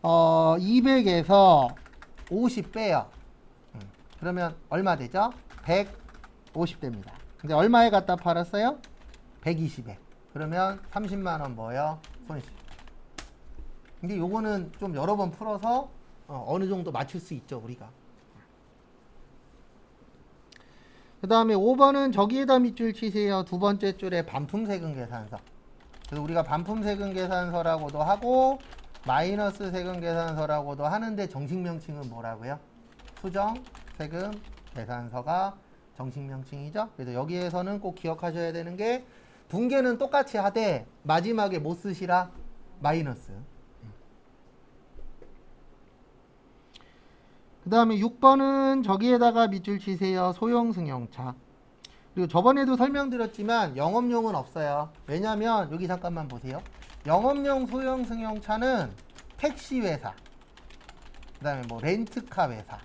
200에서 50 빼요. 그러면 얼마 되죠? 150 됩니다. 근데 얼마에 갖다 팔았어요? 120에. 그러면 30만 원 뭐요? 손실. 근데 요거는 좀 여러 번 풀어서 어느 정도 맞출 수 있죠, 우리가. 그 다음에 5번은 저기에다 밑줄 치세요. 두 번째 줄에 반품세금 계산서. 그래서 우리가 반품세금 계산서라고도 하고 마이너스 세금 계산서라고도 하는데 정식 명칭은 뭐라고요? 수정세금 계산서가 정식 명칭이죠. 그래서 여기에서는 꼭 기억하셔야 되는 게 분계는 똑같이 하되 마지막에 못 쓰시라 마이너스. 그 다음에 6번은 저기에다가 밑줄 치세요. 소형 승용차. 그리고 저번에도 설명드렸지만 영업용은 없어요. 왜냐면 여기 잠깐만 보세요. 영업용 소형 승용차는 택시 회사, 그 다음에 뭐 렌트카 회사,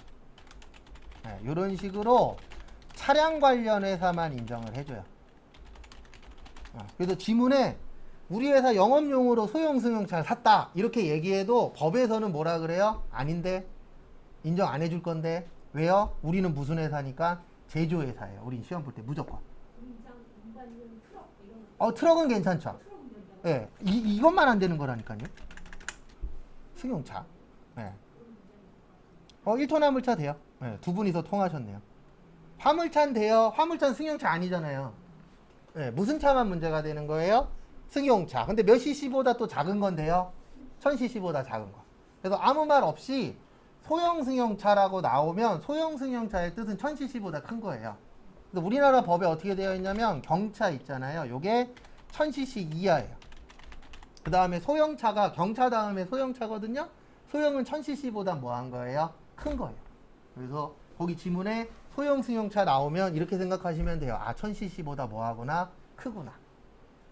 이런 식으로 차량 관련 회사만 인정을 해줘요. 그래서 지문에 우리 회사 영업용으로 소형 승용차를 샀다 이렇게 얘기해도 법에서는 뭐라 그래요? 아닌데 인정 안 해줄 건데. 왜요? 우리는 무슨 회사니까 제조회사예요. 우린 시험 볼 때 무조건. 일반용 트럭 이런 거. 트럭은 괜찮죠. 트럭은 된다고. 예, 이것만 안 되는 거라니까요. 승용차. 예. 1톤 화물차 돼요. 예, 두 분이서 통하셨네요. 화물차는 돼요. 화물차는 승용차 아니잖아요. 예, 무슨 차만 문제가 되는 거예요? 승용차. 근데 몇 cc보다 또 작은 건데요. 1000cc보다 작은 거. 그래서 아무 말 없이 소형 승용차라고 나오면 소형 승용차의 뜻은 1000cc보다 큰 거예요. 그래서 우리나라 법에 어떻게 되어 있냐면 경차 있잖아요. 요게 1000cc 이하예요. 그 다음에 소형차가 경차 다음에 소형차거든요. 소형은 1000cc보다 뭐 한 거예요? 큰 거예요. 그래서 거기 지문에 소형 승용차 나오면 이렇게 생각하시면 돼요. 1000cc보다 뭐 하구나? 크구나.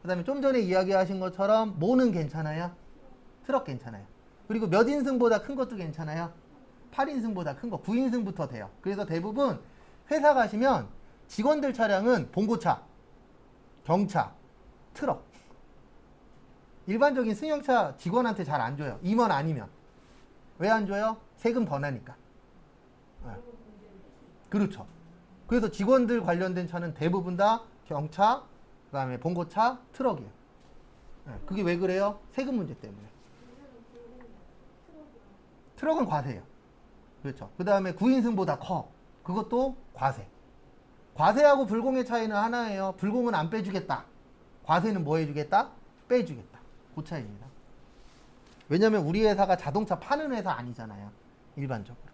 그 다음에 좀 전에 이야기하신 것처럼 뭐는 괜찮아요? 트럭 괜찮아요. 그리고 몇 인승보다 큰 것도 괜찮아요? 8인승보다 큰 거, 9인승부터 돼요. 그래서 대부분 회사 가시면 직원들 차량은 봉고차, 경차, 트럭. 일반적인 승용차 직원한테 잘 안 줘요. 임원 아니면. 왜 안 줘요? 세금 더 나니까. 그렇죠. 그래서 직원들 관련된 차는 대부분 다 경차, 그 다음에 봉고차, 트럭이에요. 그게 왜 그래요? 세금 문제 때문에. 트럭은 과세예요. 그렇죠. 그 다음에 9인승보다 커. 그것도 과세. 과세하고 불공의 차이는 하나예요. 불공은 안 빼주겠다. 과세는 뭐 해주겠다? 빼주겠다. 그 차이입니다. 왜냐면 우리 회사가 자동차 파는 회사 아니잖아요. 일반적으로.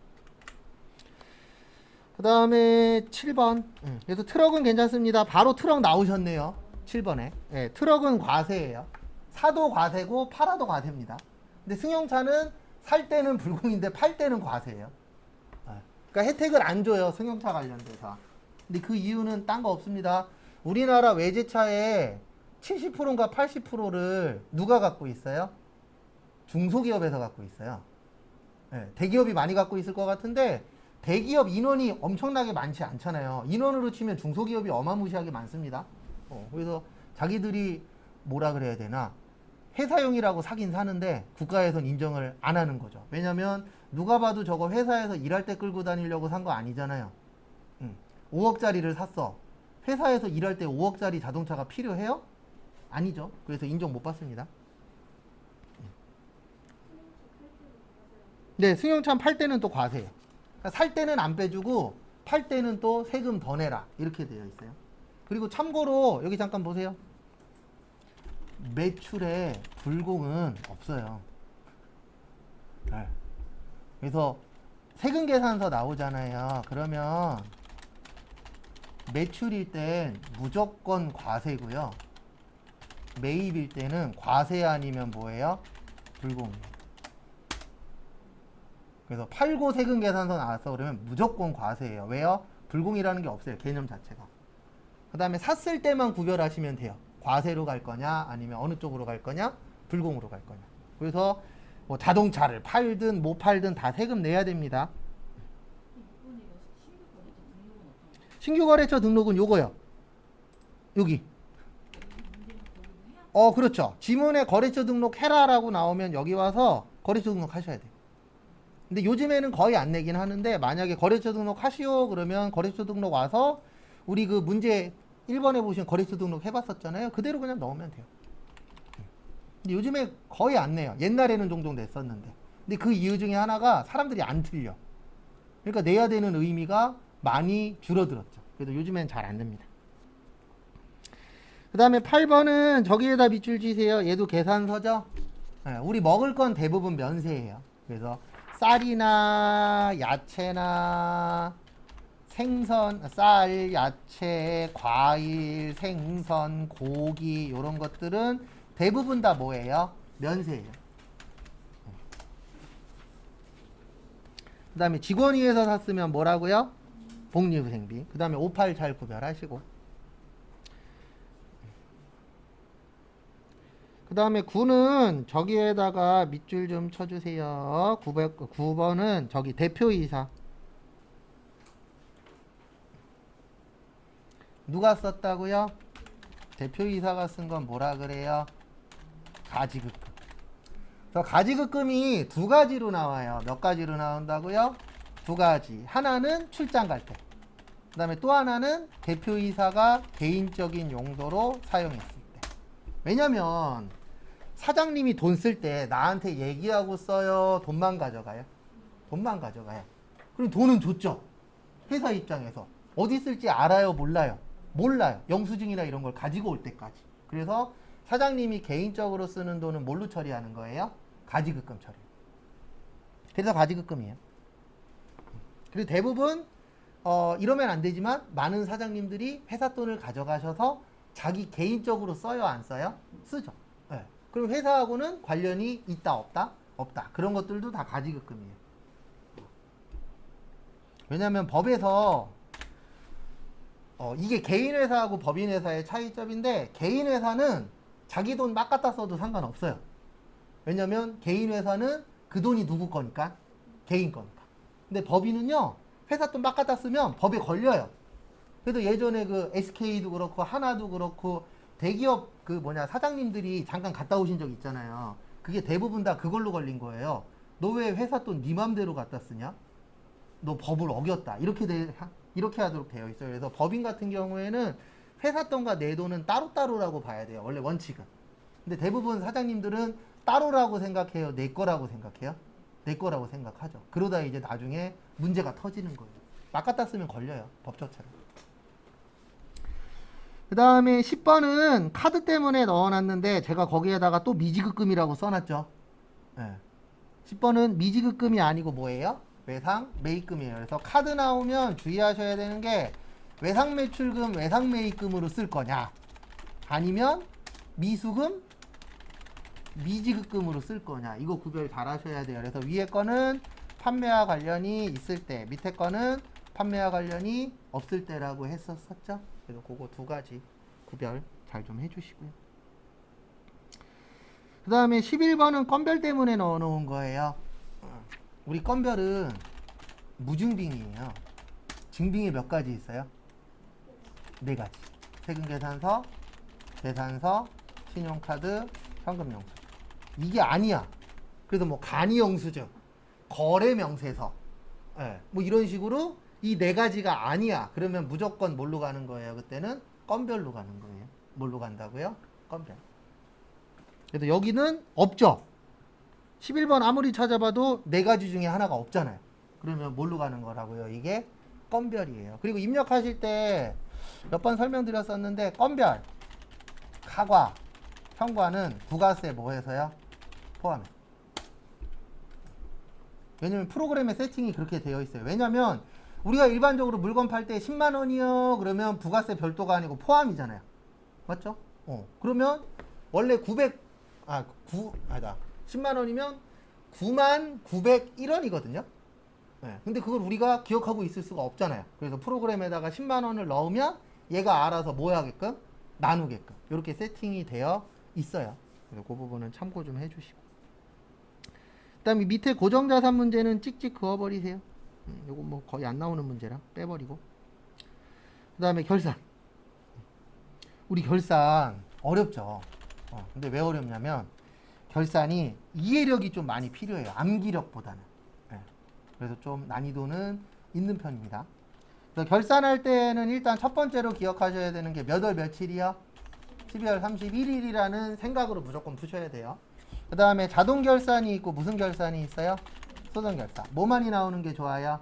그 다음에 7번. 그래서 트럭은 괜찮습니다. 바로 트럭 나오셨네요. 7번에. 예, 트럭은 과세예요. 사도 과세고 팔아도 과세입니다. 근데 승용차는 살 때는 불공인데 팔 때는 과세예요. 그러니까 혜택을 안 줘요. 승용차 관련돼서. 근데 그 이유는 딴 거 없습니다. 우리나라 외제차의 70%인가 80%를 누가 갖고 있어요? 중소기업에서 갖고 있어요. 네, 대기업이 많이 갖고 있을 것 같은데 대기업 인원이 엄청나게 많지 않잖아요. 인원으로 치면 중소기업이 어마무시하게 많습니다. 그래서 자기들이 뭐라 그래야 되나, 회사용이라고 사긴 사는데 국가에선 인정을 안 하는 거죠. 왜냐면 누가 봐도 저거 회사에서 일할 때 끌고 다니려고 산 거 아니잖아요. 5억짜리를 샀어. 회사에서 일할 때 5억짜리 자동차가 필요해요? 아니죠. 그래서 인정 못 받습니다. 네, 승용차 팔 때는 또 과세예요. 그러니까 살 때는 안 빼주고 팔 때는 또 세금 더 내라. 이렇게 되어 있어요. 그리고 참고로 여기 잠깐 보세요. 매출에 불공은 없어요. 네. 그래서 세금 계산서 나오잖아요. 그러면 매출일 땐 무조건 과세고요. 매입일 때는 과세 아니면 뭐예요? 불공이에요. 그래서 팔고 세금 계산서 나왔어 그러면 무조건 과세예요. 왜요? 불공이라는 게 없어요. 개념 자체가. 그 다음에 샀을 때만 구별하시면 돼요. 과세로 갈 거냐 아니면 어느 쪽으로 갈 거냐 불공으로 갈 거냐. 그래서 뭐 자동차를 팔든 못 팔든 다 세금 내야 됩니다. 신규 거래처 등록은 요거요. 여기. 그렇죠. 지문에 거래처 등록해라라고 나오면 여기 와서 거래처 등록하셔야 돼요. 근데 요즘에는 거의 안 내긴 하는데 만약에 거래처 등록하시오 그러면 거래처 등록 와서 우리 그 문제 1번에 보시면 거래처 등록 해봤었잖아요. 그대로 그냥 넣으면 돼요. 근데 요즘에 거의 안 내요. 옛날에는 종종 냈었는데. 근데 그 이유 중에 하나가 사람들이 안 틀려. 그러니까 내야 되는 의미가 많이 줄어들었죠. 그래도 요즘엔 잘 안 냅니다. 그 다음에 8번은 저기에다 밑줄 치세요. 얘도 계산서죠. 우리 먹을 건 대부분 면세예요. 그래서 쌀이나 야채나 생선, 쌀, 야채, 과일, 생선, 고기 이런 것들은 대부분 다 뭐예요? 면세예요. 그 다음에 직원위에서 샀으면 뭐라고요? 복리후생비. 그 다음에 58 잘 구별하시고. 그 다음에 9는 저기에다가 밑줄 좀 쳐주세요. 9번은 저기 대표이사. 누가 썼다고요? 대표이사가 쓴 건 뭐라 그래요? 가지급금. 저 가지급금이 두 가지로 나와요. 몇 가지로 나온다고요? 두 가지. 하나는 출장 갈 때. 그 다음에 또 하나는 대표이사가 개인적인 용도로 사용했을 때. 왜냐면 사장님이 돈 쓸 때 나한테 얘기하고 써요? 돈만 가져가요? 돈만 가져가요. 그럼 돈은 줬죠. 회사 입장에서. 어디 쓸지 알아요? 몰라요? 몰라요. 영수증이나 이런 걸 가지고 올 때까지. 그래서 사장님이 개인적으로 쓰는 돈은 뭘로 처리하는 거예요? 가지급금 처리. 그래서 가지급금이에요. 그리고 대부분 이러면 안 되지만 많은 사장님들이 회사 돈을 가져가셔서 자기 개인적으로 써요? 안 써요? 쓰죠. 네. 그럼 회사하고는 관련이 있다 없다? 없다. 그런 것들도 다 가지급금이에요. 왜냐하면 법에서 이게 개인회사하고 법인회사의 차이점인데 개인회사는 자기 돈 막 갖다 써도 상관없어요. 왜냐면 개인회사는 그 돈이 누구 거니까? 개인 거니까. 근데 법인은요 회사 돈 막 갖다 쓰면 법에 걸려요. 그래도 예전에 그 SK도 그렇고 하나도 그렇고 대기업 사장님들이 잠깐 갔다 오신 적 있잖아요. 그게 대부분 다 그걸로 걸린 거예요. 너 왜 회사 돈 네 맘대로 갖다 쓰냐? 너 법을 어겼다. 이렇게 하도록 되어 있어요. 그래서 법인 같은 경우에는 회사 돈과 내 돈은 따로따로라고 봐야 돼요. 원래 원칙은. 근데 대부분 사장님들은 따로라고 생각해요? 내 거라고 생각해요? 내 거라고 생각하죠. 그러다 이제 나중에 문제가 터지는 거예요. 막 갖다 쓰면 걸려요. 법조처럼. 그 다음에 10번은 카드 때문에 넣어놨는데 제가 거기에다가 또 미지급금이라고 써놨죠. 네. 10번은 미지급금이 아니고 뭐예요? 외상 매입금이에요. 그래서 카드 나오면 주의하셔야 되는 게 외상 매출금, 외상 매입금으로 쓸 거냐 아니면 미수금, 미지급금으로 쓸 거냐 이거 구별 잘 하셔야 돼요. 그래서 위에 거는 판매와 관련이 있을 때 밑에 거는 판매와 관련이 없을 때라고 했었죠. 그래서 그거 두 가지 구별 잘 좀 해주시고요. 그 다음에 11번은 건별 때문에 넣어놓은 거예요. 우리 건별은 무증빙이에요. 증빙이 몇 가지 있어요? 네 가지. 세금계산서, 계산서, 신용카드, 현금영수증. 이게 아니야. 그래서 뭐 간이영수증, 거래명세서, 뭐 이런 식으로 이 네 가지가 아니야. 그러면 무조건 뭘로 가는 거예요? 그때는 건별로 가는 거예요. 뭘로 간다고요? 건별. 그래서 여기는 없죠. 11번 아무리 찾아봐도 네 가지 중에 하나가 없잖아요. 그러면 뭘로 가는 거라고요? 이게 건별이에요. 그리고 입력하실 때 몇 번 설명드렸었는데 건별, 가과, 현과는 부가세 뭐 해서요? 포함해. 왜냐면 프로그램의 세팅이 그렇게 되어 있어요. 왜냐면 우리가 일반적으로 물건 팔 때 10만 원이요. 그러면 부가세 별도가 아니고 포함이잖아요. 맞죠? 그러면 원래 10만 원이면 9만 901원이거든요. 네. 근데 그걸 우리가 기억하고 있을 수가 없잖아요. 그래서 프로그램에다가 10만 원을 넣으면 얘가 알아서 뭐 하게끔? 나누게끔. 이렇게 세팅이 되어 있어요. 그래서 그 부분은 참고 좀 해주시고. 그다음에 밑에 고정자산 문제는 찍찍 그어버리세요. 요거 뭐 거의 안 나오는 문제라 빼버리고. 그다음에 결산. 우리 결산 어렵죠. 근데 왜 어렵냐면 결산이 이해력이 좀 많이 필요해요. 암기력보다는. 네. 그래서 좀 난이도는 있는 편입니다. 그래서 결산할 때는 일단 첫 번째로 기억하셔야 되는 게 몇 월 며칠이요? 12월 31일이라는 생각으로 무조건 푸셔야 돼요. 그 다음에 자동 결산이 있고 무슨 결산이 있어요? 수동 결산. 뭐 많이 나오는 게 좋아요?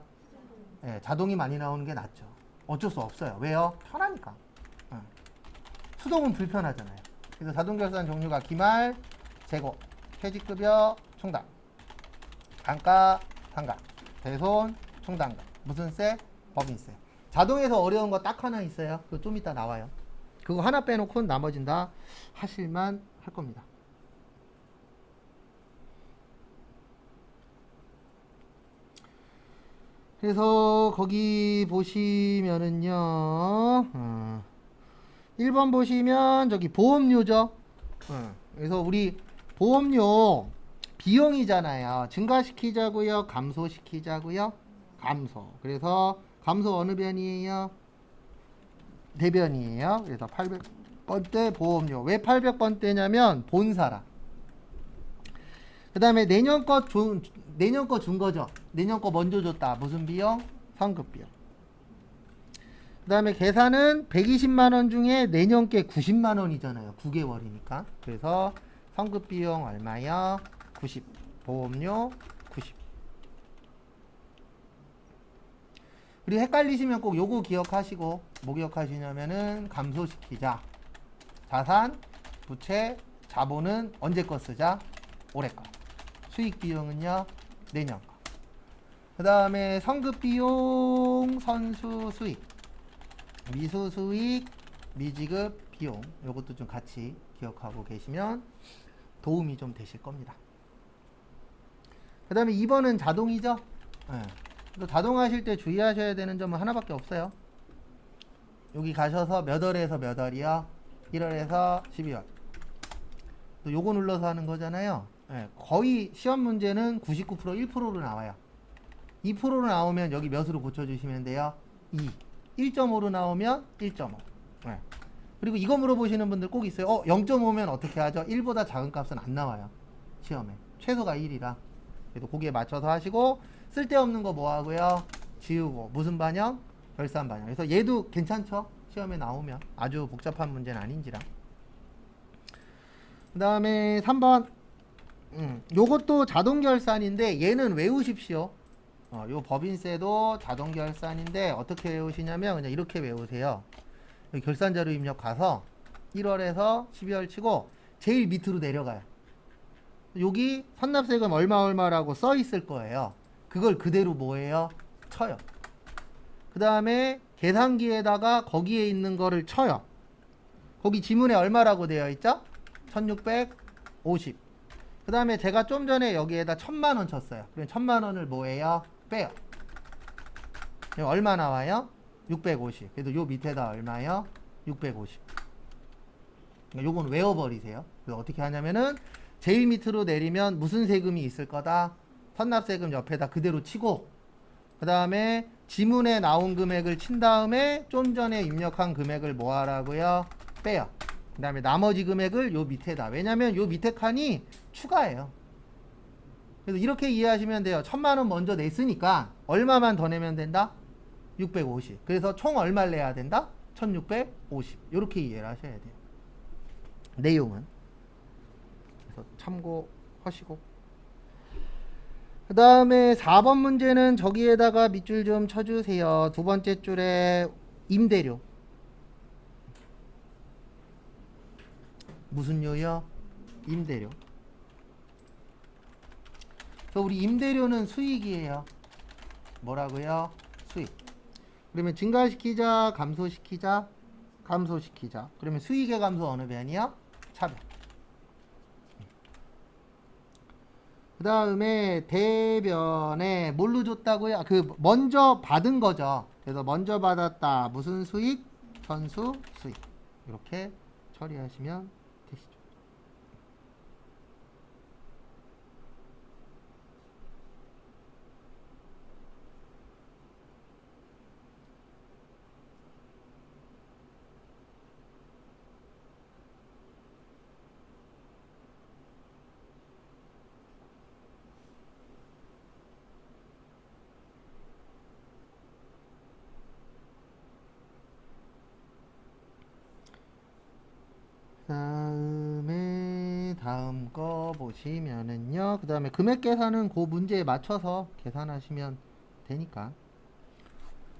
네, 자동이 많이 나오는 게 낫죠. 어쩔 수 없어요. 왜요? 편하니까. 수동은 불편하잖아요. 그래서 자동 결산 종류가 기말, 재고, 퇴직급여, 충당, 단가, 상각, 대손, 충당금. 무슨 세? 법인세. 자동에서 어려운 거 딱 하나 있어요. 그거 좀 이따 나와요. 그거 하나 빼놓고는 나머진 다 하실만 할 겁니다. 그래서 거기 보시면은요, 1번 보시면 저기 보험료죠. 그래서 우리 보험료 비용이잖아요. 증가시키자고요, 감소시키자고요. 감소. 그래서 감소 어느 변이에요? 대변이에요. 그래서 800번대 보험료. 왜 800번대냐면 본사라. 그 다음에 내년 거 준 거죠. 내년 거 먼저 줬다. 무슨 비용? 성급 비용. 그 다음에 계산은 120만원 중에 내년 게 90만원이잖아요. 9개월이니까. 그래서 성급 비용 얼마요? 90. 보험료 90. 그리고 헷갈리시면 꼭 요거 기억하시고, 뭐 기억하시냐면은 감소시키자. 자산, 부채, 자본은 언제 거 쓰자? 올해 거. 수익 비용은요? 내년 거. 그 다음에 성급 비용, 선수 수익, 미수 수익, 미지급 비용. 요것도 좀 같이 기억하고 계시면 도움이 좀 되실 겁니다. 그 다음에 2번은 자동이죠? 네. 또 자동 하실 때 주의하셔야 되는 점은 하나밖에 없어요. 여기 가셔서 몇 월에서 몇 월이요? 1월에서 12월. 또 요거 눌러서 하는 거잖아요. 네, 거의 시험 문제는 99% 1%로 나와요. 2%로 나오면 여기 몇으로 고쳐주시면 돼요? 2. 1.5로 나오면 1.5. 네. 그리고 이거 물어보시는 분들 꼭 있어요. 0.5면 어떻게 하죠? 1보다 작은 값은 안 나와요. 시험에. 최소가 1이라. 그래도 거기에 맞춰서 하시고, 쓸데없는 거 뭐 하고요? 지우고. 무슨 반영? 결산 반영. 그래서 얘도 괜찮죠? 시험에 나오면. 아주 복잡한 문제는 아닌지라. 그 다음에 3번. 요것도 자동 결산인데 얘는 외우십시오. 요 법인세도 자동 결산인데 어떻게 외우시냐면 그냥 이렇게 외우세요. 여기 결산자료 입력 가서 1월에서 12월 치고 제일 밑으로 내려가요. 여기 선납세금 얼마라고 써 있을 거예요. 그걸 그대로 뭐예요? 쳐요. 그 다음에 계산기에다가 거기에 있는 거를 쳐요. 거기 지문에 얼마라고 되어 있죠? 1650. 그 다음에 제가 좀 전에 여기에다 1000만원 쳤어요. 그럼 1000만원을 뭐예요? 빼요. 얼마 나와요? 650. 그래도 요 밑에다 얼마요? 650. 요건 외워버리세요. 그래서 어떻게 하냐면은 제일 밑으로 내리면 무슨 세금이 있을 거다? 선납세금 옆에다 그대로 치고, 그 다음에 지문에 나온 금액을 친 다음에 좀 전에 입력한 금액을 뭐 하라고요? 빼요. 그 다음에 나머지 금액을 요 밑에다. 왜냐면 요 밑에 칸이 추가예요. 그래서 이렇게 이해하시면 돼요. 1000만원 먼저 냈으니까 얼마만 더 내면 된다? 650. 그래서 총 얼마를 내야 된다? 1650. 이렇게 이해를 하셔야 돼요. 내용은. 그래서 참고하시고. 그 다음에 4번 문제는 저기에다가 밑줄 좀 쳐주세요. 두 번째 줄에 임대료. 무슨 료요? 임대료. 그래서 우리 임대료는 수익이에요. 뭐라고요? 수익. 그러면 증가시키자, 감소시키자, 감소시키자. 그러면 수익의 감소 어느 변이요? 차변. 그 다음에 대변에 뭘로 줬다고요? 그 먼저 받은 거죠. 그래서 먼저 받았다. 무슨 수익? 선수 수익. 이렇게 처리하시면 되시죠. 거 보시면은요. 그 다음에 금액 계산은 그 문제에 맞춰서 계산하시면 되니까.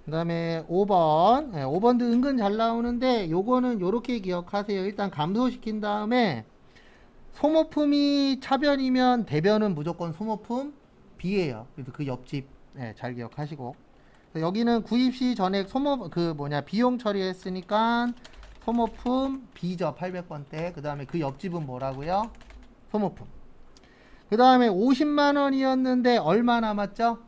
그 다음에 5번. 5번도 은근 잘 나오는데 요거는 요렇게 기억하세요. 일단 감소시킨 다음에 소모품이 차변이면 대변은 무조건 소모품 B예요. 그래서 그 옆집 잘 기억하시고. 여기는 구입시 전액 비용 처리했으니까 소모품 B죠. 800번대. 그 다음에 그 옆집은 뭐라고요? 소모품. 그 다음에 50만원이었는데 얼마 남았죠?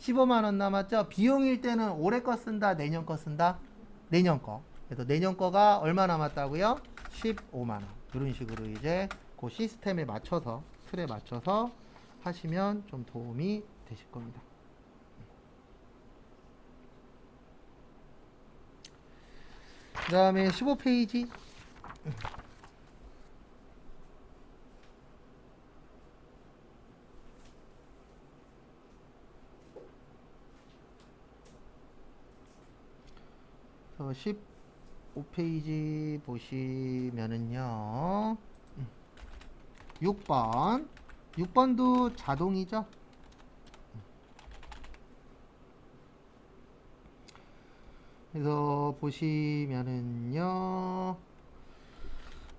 15만원 남았죠? 비용일 때는 올해 거 쓴다, 내년 거 쓴다? 내년 거. 그래서 내년 거가 얼마 남았다고요? 15만원. 이런 식으로 이제 그 시스템에 맞춰서, 틀에 맞춰서 하시면 좀 도움이 되실 겁니다. 그 다음에 15페이지. 그래서 15페이지 보시면은요. 6번. 6번도 자동이죠. 그래서 보시면은요.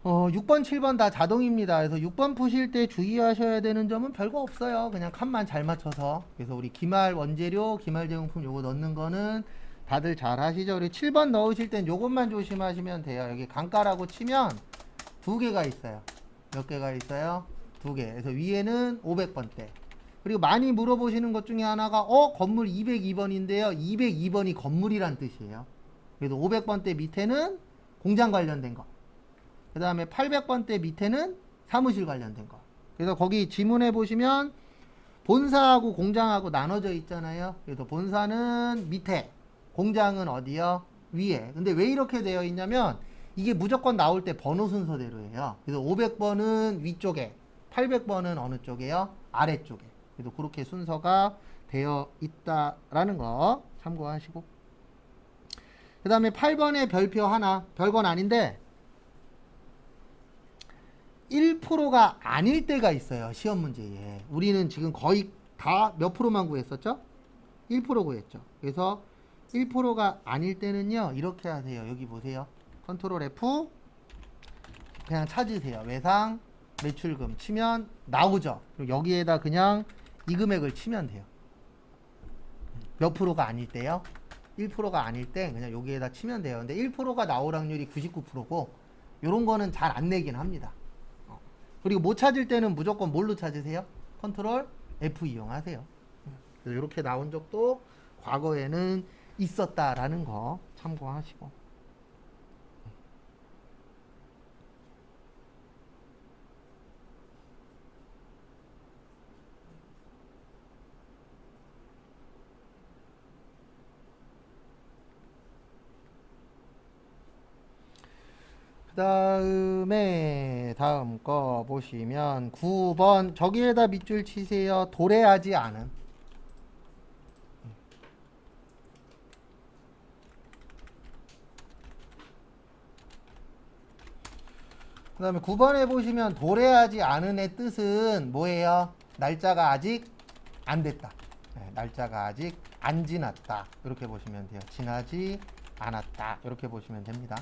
6번, 7번 다 자동입니다. 그래서 6번 푸실 때 주의하셔야 되는 점은 별거 없어요. 그냥 칸만 잘 맞춰서. 그래서 우리 기말 원재료, 기말 제공품 요거 넣는 거는 다들 잘 하시죠. 우리 7번 넣으실 땐 요것만 조심하시면 돼요. 여기 강가라고 치면 두 개가 있어요. 몇 개가 있어요? 두 개. 그래서 위에는 500번대. 그리고 많이 물어보시는 것 중에 하나가 건물 202번인데요. 202번이 건물이란 뜻이에요. 그래서 500번대 밑에는 공장 관련된 거. 그 다음에 800번대 밑에는 사무실 관련된 거. 그래서 거기 지문에 보시면 본사하고 공장하고 나눠져 있잖아요. 그래서 본사는 밑에, 공장은 어디요? 위에. 근데 왜 이렇게 되어 있냐면 이게 무조건 나올 때 번호 순서대로예요. 그래서 500번은 위쪽에, 800번은 어느 쪽에요? 아래쪽에. 그래서 그렇게 순서가 되어 있다라는 거 참고하시고. 그 다음에 8번에 별표 하나, 별건 아닌데 1%가 아닐 때가 있어요. 시험 문제에. 우리는 지금 거의 다 몇 프로만 구했었죠? 1% 구했죠. 그래서 1%가 아닐 때는요. 이렇게 하세요. 여기 보세요. 컨트롤 F 그냥 찾으세요. 외상 매출금 치면 나오죠. 그리고 여기에다 그냥 이 금액을 치면 돼요. 몇 프로가 아닐 때요? 1%가 아닐 때 그냥 여기에다 치면 돼요. 근데 1%가 나올 확률이 99%고 요런 거는 잘 안 내긴 합니다. 그리고 못 찾을 때는 무조건 뭘로 찾으세요? 컨트롤 F 이용하세요. 그래서 이렇게 나온 적도 과거에는 있었다라는 거 참고하시고. 그 다음에 다음 거 보시면 9번 저기에다 밑줄 치세요. 도래하지 않은. 그 다음에 9번에 보시면 도래하지 않은의 뜻은 뭐예요? 날짜가 아직 안 됐다. 날짜가 아직 안 지났다. 이렇게 보시면 돼요. 지나지 않았다. 이렇게 보시면 됩니다.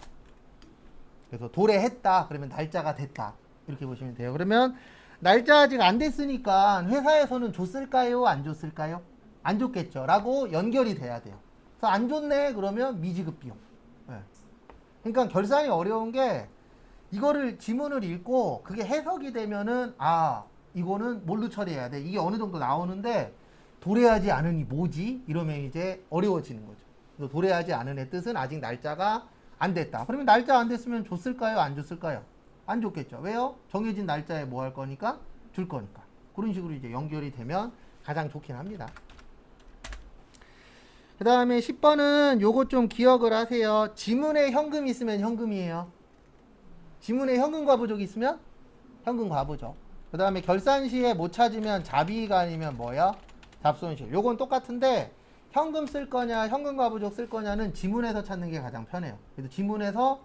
그래서 도래했다. 그러면 날짜가 됐다. 이렇게 보시면 돼요. 그러면 날짜 아직 안 됐으니까 회사에서는 줬을까요? 안 줬을까요? 안 줬겠죠. 라고 연결이 돼야 돼요. 그래서 안 줬네. 그러면 미지급 비용. 그러니까 결산이 어려운 게 이거를 지문을 읽고 그게 해석이 되면은 이거는 뭘로 처리해야 돼? 이게 어느 정도 나오는데 도래하지 않으니 뭐지? 이러면 이제 어려워지는 거죠. 그래서 도래하지 않은의 뜻은 아직 날짜가 안 됐다. 그러면 날짜 안 됐으면 줬을까요? 안 줬을까요? 안 줬겠죠. 왜요? 정해진 날짜에 뭐 할 거니까? 줄 거니까. 그런 식으로 이제 연결이 되면 가장 좋긴 합니다. 그 다음에 10번은 요거 좀 기억을 하세요. 지문에 현금 있으면 현금이에요. 지문에 현금과 부족이 있으면 현금과 부족. 그 다음에 결산 시에 못 찾으면 자비가 아니면 뭐야? 잡손실. 요건 똑같은데 현금 쓸 거냐 현금과 부족 쓸 거냐는 지문에서 찾는 게 가장 편해요. 그래서 지문에서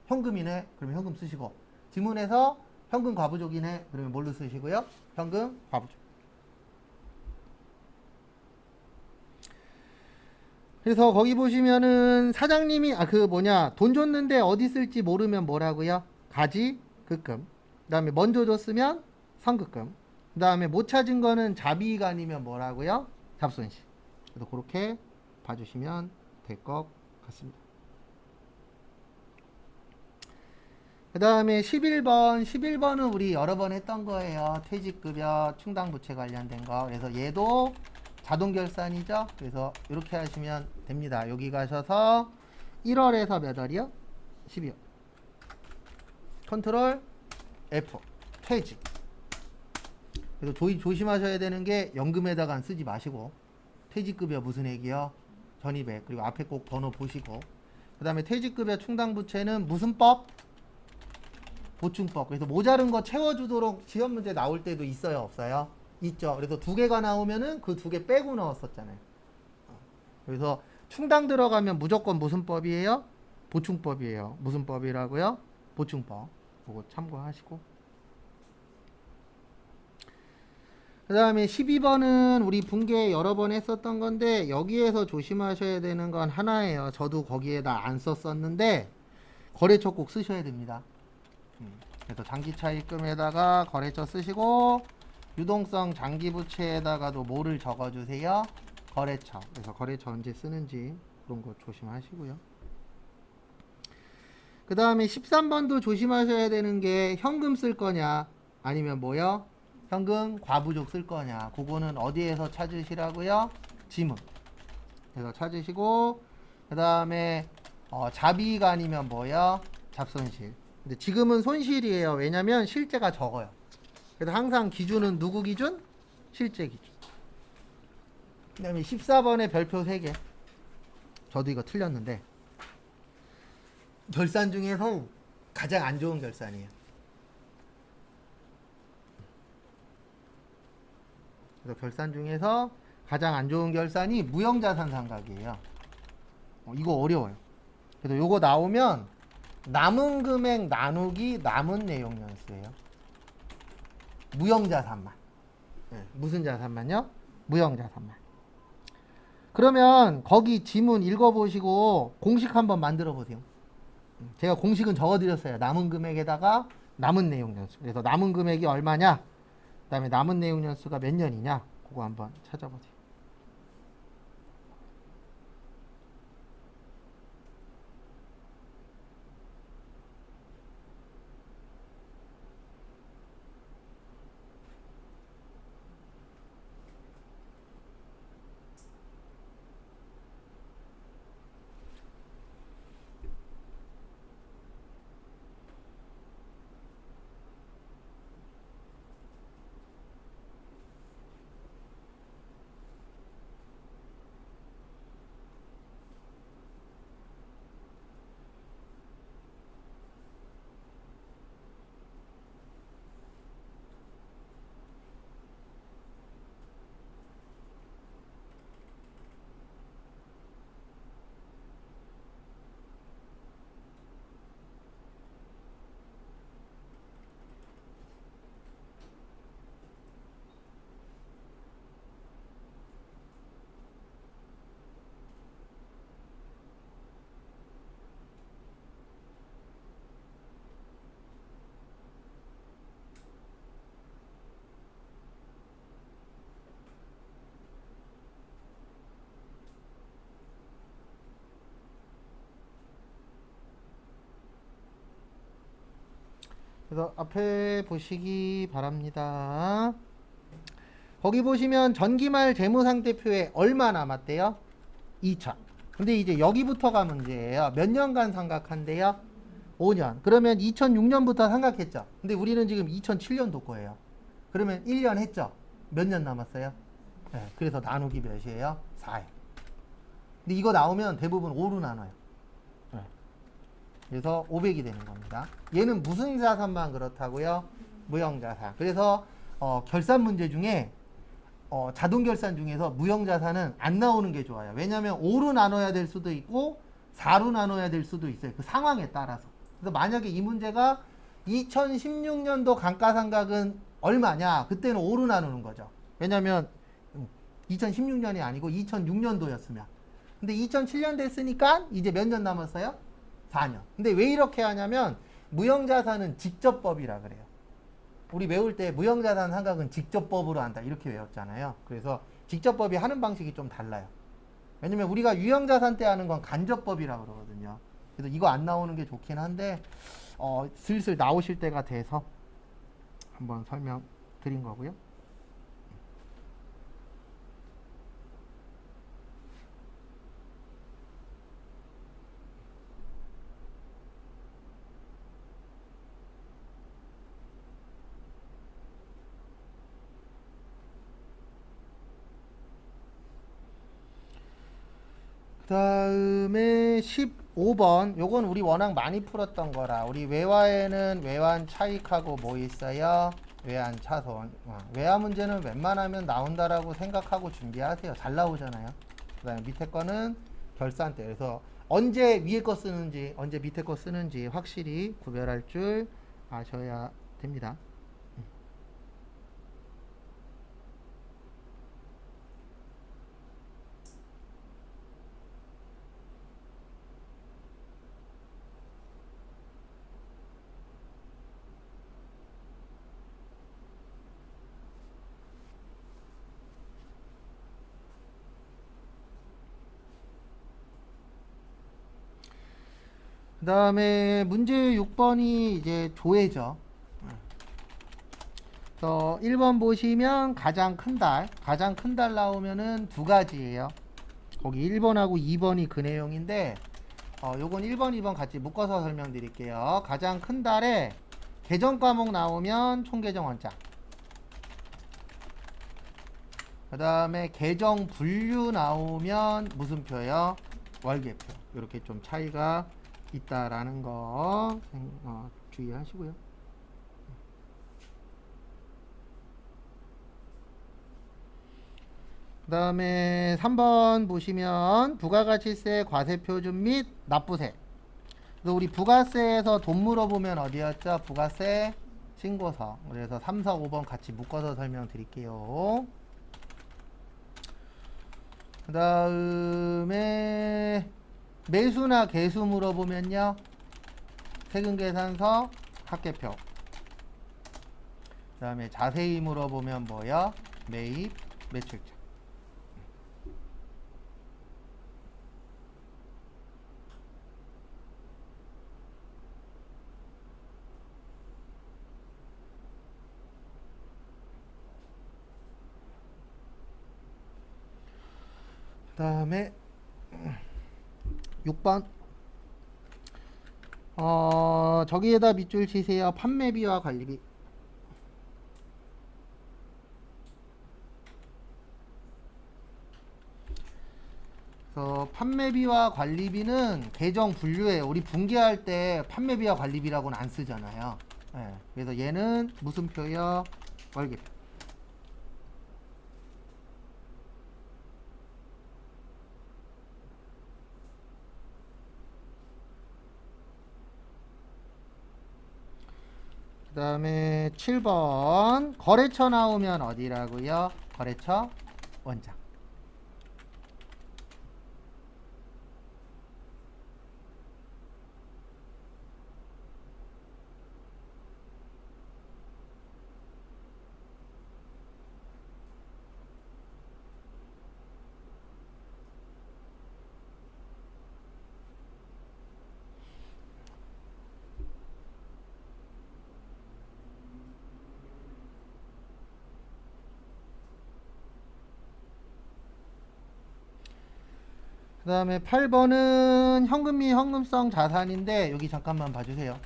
현금이네. 그러면 현금 쓰시고 지문에서 현금 과부족이네. 그러면 뭘로 쓰시고요? 현금 과부족. 그래서 거기 보시면은 사장님이 돈 줬는데 어디 쓸지 모르면 뭐라고요? 가지 급금. 그다음에 먼저 줬으면 선급금. 그다음에 못 찾은 거는 자비가 아니면 뭐라고요? 잡손실. 그래서 그렇게 봐주시면 될 것 같습니다. 그다음에 11번은 우리 여러 번 했던 거예요. 퇴직급여 충당부채 관련된 거. 그래서 얘도 자동결산이죠. 그래서 이렇게 하시면 됩니다. 여기 가셔서 1월에서 몇 월이요? 12월. 컨트롤 F. 퇴직. 그래서 조심하셔야 되는 게 연금에다가 안 쓰지 마시고, 퇴직급여 무슨 액이요? 전입액. 그리고 앞에 꼭 번호 보시고, 그 다음에 퇴직급여 충당부채는 무슨 법? 보충법. 그래서 모자른 거 채워주도록 시험 문제 나올 때도 있어요, 없어요? 있죠. 그래서 두 개가 나오면은 그 두 개 빼고 넣었었잖아요. 그래서 충당 들어가면 무조건 무슨 법이에요? 보충법이에요. 무슨 법이라고요? 보충법. 그거 참고하시고. 그 다음에 12번은 우리 분계 여러 번 했었던 건데, 여기에서 조심하셔야 되는 건 하나예요. 저도 거기에다 안 썼었는데 거래처 꼭 쓰셔야 됩니다. 그래서 장기차 입금에다가 거래처 쓰시고, 유동성 장기부채에다가도 뭐를 적어주세요? 거래처. 그래서 거래처 언제 쓰는지 그런 거 조심하시고요. 그 다음에 13번도 조심하셔야 되는 게 현금 쓸 거냐 아니면 뭐요? 현금 과부족 쓸 거냐. 그거는 어디에서 찾으시라고요? 지문. 그래서 찾으시고, 그 다음에 자비가 아니면 뭐요? 잡손실. 근데 지금은 손실이에요. 왜냐면 실제가 적어요. 그래서 항상 기준은 누구 기준? 실제 기준. 그 다음에 14번에 별표 3개. 저도 이거 틀렸는데, 결산 중에서 가장 안 좋은 결산이에요. 그래서 결산 중에서 가장 안 좋은 결산이 무형자산 상각이에요. 이거 어려워요. 그래서 요거 나오면 남은 금액 나누기 남은 내용 연수예요. 무형자산만. 네, 무슨 자산만요? 무형자산만. 그러면 거기 지문 읽어보시고 공식 한번 만들어 보세요. 제가 공식은 적어드렸어요. 남은 금액에다가 남은 내용 연수. 그래서 남은 금액이 얼마냐? 그 다음에 남은 내용 연수가 몇 년이냐? 그거 한번 찾아보세요. 그래서 앞에 보시기 바랍니다. 거기 보시면 전기말 재무상태표에 얼마 남았대요? 2천. 근데 이제 여기부터가 문제예요. 몇 년간 상각한대요? 5년. 그러면 2006년부터 상각했죠. 근데 우리는 지금 2007년도 거예요. 그러면 1년 했죠. 몇 년 남았어요? 네, 그래서 나누기 몇이에요? 4예요. 근데 이거 나오면 대부분 5로 나눠요. 네. 그래서 500이 되는 겁니다. 얘는 무슨 자산만 그렇다고요? 무형자산. 그래서 결산 문제 중에 자동 결산 중에서 무형자산은 안 나오는 게 좋아요. 왜냐하면 5로 나눠야 될 수도 있고 4로 나눠야 될 수도 있어요. 그 상황에 따라서. 그래서 만약에 이 문제가 2016년도 감가상각은 얼마냐? 그때는 5로 나누는 거죠. 왜냐면 2016년이 아니고 2006년도였으면. 근데 2007년 됐으니까 이제 몇 년 남았어요? 4년. 근데 왜 이렇게 하냐면 무형자산은 직접법이라 그래요. 우리 외울 때 무형자산 상각은 직접법으로 한다 이렇게 외웠잖아요. 그래서 직접법이 하는 방식이 좀 달라요. 왜냐면 우리가 유형자산 때 하는 건 간접법이라 그러거든요. 그래서 이거 안 나오는 게 좋긴 한데 슬슬 나오실 때가 돼서 한번 설명드린 거고요. 그 다음에 15번 요건 우리 워낙 많이 풀었던 거라 우리 외화에는 외환 차익하고 뭐 있어요? 외환 차손. 외화 문제는 웬만하면 나온다라고 생각하고 준비하세요. 잘 나오잖아요. 그 다음에 밑에 거는 결산대. 그래서 언제 위에 거 쓰는지 언제 밑에 거 쓰는지 확실히 구별할 줄 아셔야 됩니다. 그 다음에 문제 6번이 이제 조회죠. 그래서 1번 보시면 가장 큰 달 나오면은 두 가지예요. 거기 1번하고 2번이 그 내용인데 요건 1번, 2번 같이 묶어서 설명드릴게요. 가장 큰 달에 계정 과목 나오면 총계정 원장. 그 다음에 계정 분류 나오면 무슨 표요? 월계표. 이렇게 좀 차이가 있다라는 거 주의하시고요. 그 다음에 3번 보시면 부가가치세 과세표준 및 납부세. 그래서 우리 부가세에서 돈 물어보면 어디였죠? 부가세 신고서. 그래서 3, 4, 5번 같이 묶어서 설명드릴게요. 그 다음에 매수나 개수 물어보면요. 세금계산서 합계표. 그 다음에 자세히 물어보면 뭐요? 매입 매출자. 그 다음에 6번 저기에다 밑줄 치세요. 판매비와 관리비. 그래서 판매비와 관리비는 계정 분류예요. 우리 분기할 때 판매비와 관리비라고는 안 쓰잖아요. 네, 그래서 얘는 무슨 표요? 월계표. 그 다음에 7번 거래처 나오면 어디라고요? 거래처 원장. 그 다음에 8번은 현금 및 현금성 자산인데 여기 잠깐만 봐주세요.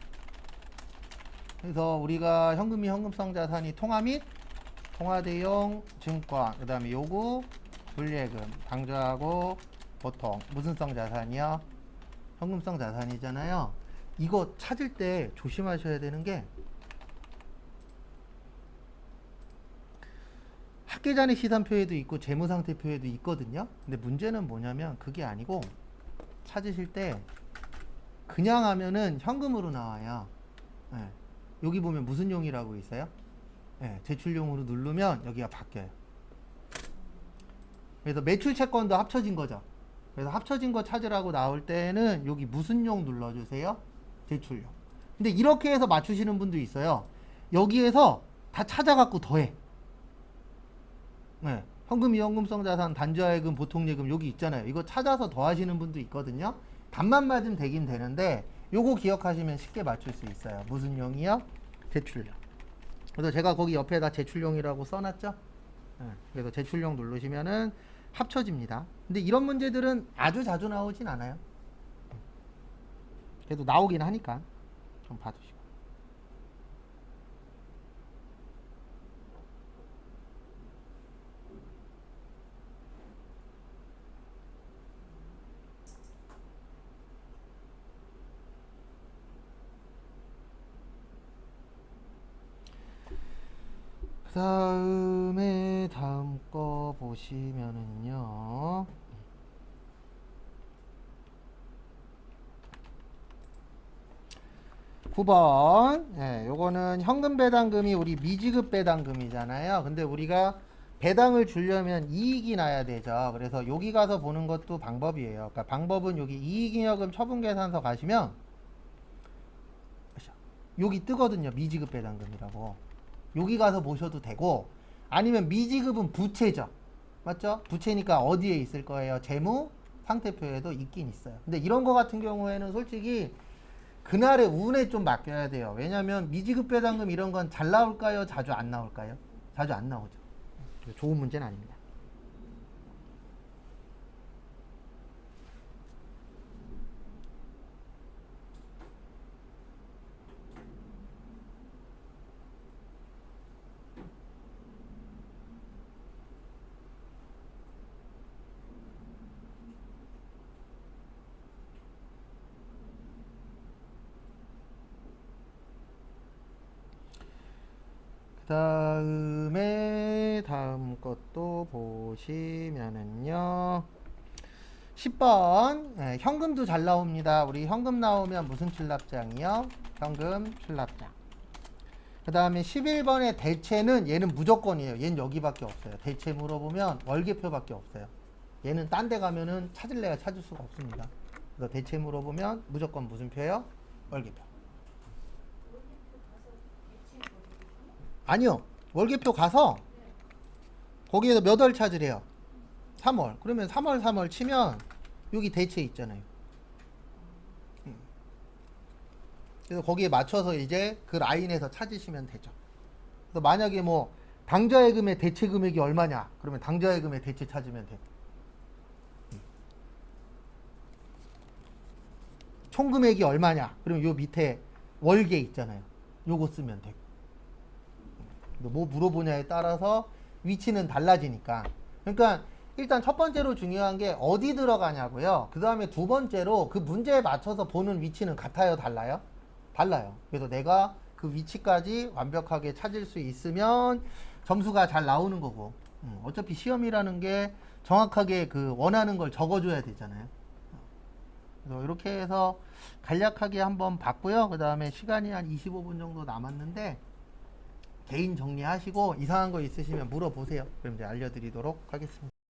그래서 우리가 현금 및 현금성 자산이 통화 및 통화 대용 증권, 그 다음에 요구 불예금, 당좌하고 보통 무슨 성 자산이요? 현금성 자산이잖아요. 이거 찾을 때 조심하셔야 되는 게 학계잔의 시산표에도 있고 재무상태표에도 있거든요. 근데 문제는 뭐냐면 그게 아니고 찾으실 때 그냥 하면은 현금으로 나와요. 네. 여기 보면 무슨 용이라고 있어요? 네, 제출용으로 누르면 여기가 바뀌어요. 그래서 매출 채권도 합쳐진 거죠. 그래서 합쳐진 거 찾으라고 나올 때는 여기 무슨 용 눌러주세요? 제출용. 근데 이렇게 해서 맞추시는 분도 있어요. 여기에서 다 찾아갖고 더해. 네, 현금, 이현금성 자산, 단자예금, 보통예금 여기 있잖아요. 이거 찾아서 더하시는 분도 있거든요. 답만 맞으면 되긴 되는데 요거 기억하시면 쉽게 맞출 수 있어요. 무슨 용이요? 제출용. 그래서 제가 거기 옆에다 제출용이라고 써놨죠. 네, 그래서 제출용 누르시면은 합쳐집니다. 근데 이런 문제들은 아주 자주 나오진 않아요. 그래도 나오긴 하니까 좀 봐주시고. 다음 거 보시면은요. 9번. 예, 요거는 현금 배당금이 우리 미지급 배당금이잖아요. 근데 우리가 배당을 주려면 이익이 나야 되죠. 그래서 여기 가서 보는 것도 방법이에요. 그러니까 방법은 여기 이익잉여금 처분계산서 가시면 여기 뜨거든요. 미지급 배당금이라고. 여기 가서 보셔도 되고, 아니면 미지급은 부채죠. 맞죠? 부채니까 어디에 있을 거예요? 재무 상태표에도 있긴 있어요. 근데 이런 거 같은 경우에는 솔직히 그날의 운에 좀 맡겨야 돼요. 왜냐면 미지급 배당금 이런 건 잘 나올까요? 자주 안 나올까요? 자주 안 나오죠. 좋은 문제는 아닙니다. 다음 것도 보시면은요. 10번. 네, 현금도 잘 나옵니다. 우리 현금 나오면 무슨 출납장이요? 현금 출납장. 그 다음에 11번의 대체는 얘는 무조건이에요. 얘는 여기밖에 없어요. 대체 물어보면 월계표밖에 없어요. 얘는 딴 데 가면은 찾을래야 찾을 수가 없습니다. 그래서 대체 물어보면 무조건 무슨 표요? 월계표. 아니요. 월계표 가서 거기에서 몇 월 찾으래요? 3월. 그러면 3월 치면 여기 대체 있잖아요. 그래서 거기에 맞춰서 이제 그 라인에서 찾으시면 되죠. 그래서 만약에 뭐 당좌예금의 대체 금액이 얼마냐? 그러면 당좌예금의 대체 찾으면 돼요. 총 금액이 얼마냐? 그러면 요 밑에 월계 있잖아요. 요거 쓰면 되고. 뭐 물어보냐에 따라서 위치는 달라지니까. 그러니까 일단 첫 번째로 중요한 게 어디 들어가냐고요. 그 다음에 두 번째로 그 문제에 맞춰서 보는 위치는 같아요, 달라요? 달라요. 그래서 내가 그 위치까지 완벽하게 찾을 수 있으면 점수가 잘 나오는 거고, 어차피 시험이라는 게 정확하게 그 원하는 걸 적어줘야 되잖아요. 그래서 이렇게 해서 간략하게 한번 봤고요. 그 다음에 시간이 한 25분 정도 남았는데 개인 정리하시고 이상한 거 있으시면 물어보세요. 그럼 이제 알려드리도록 하겠습니다.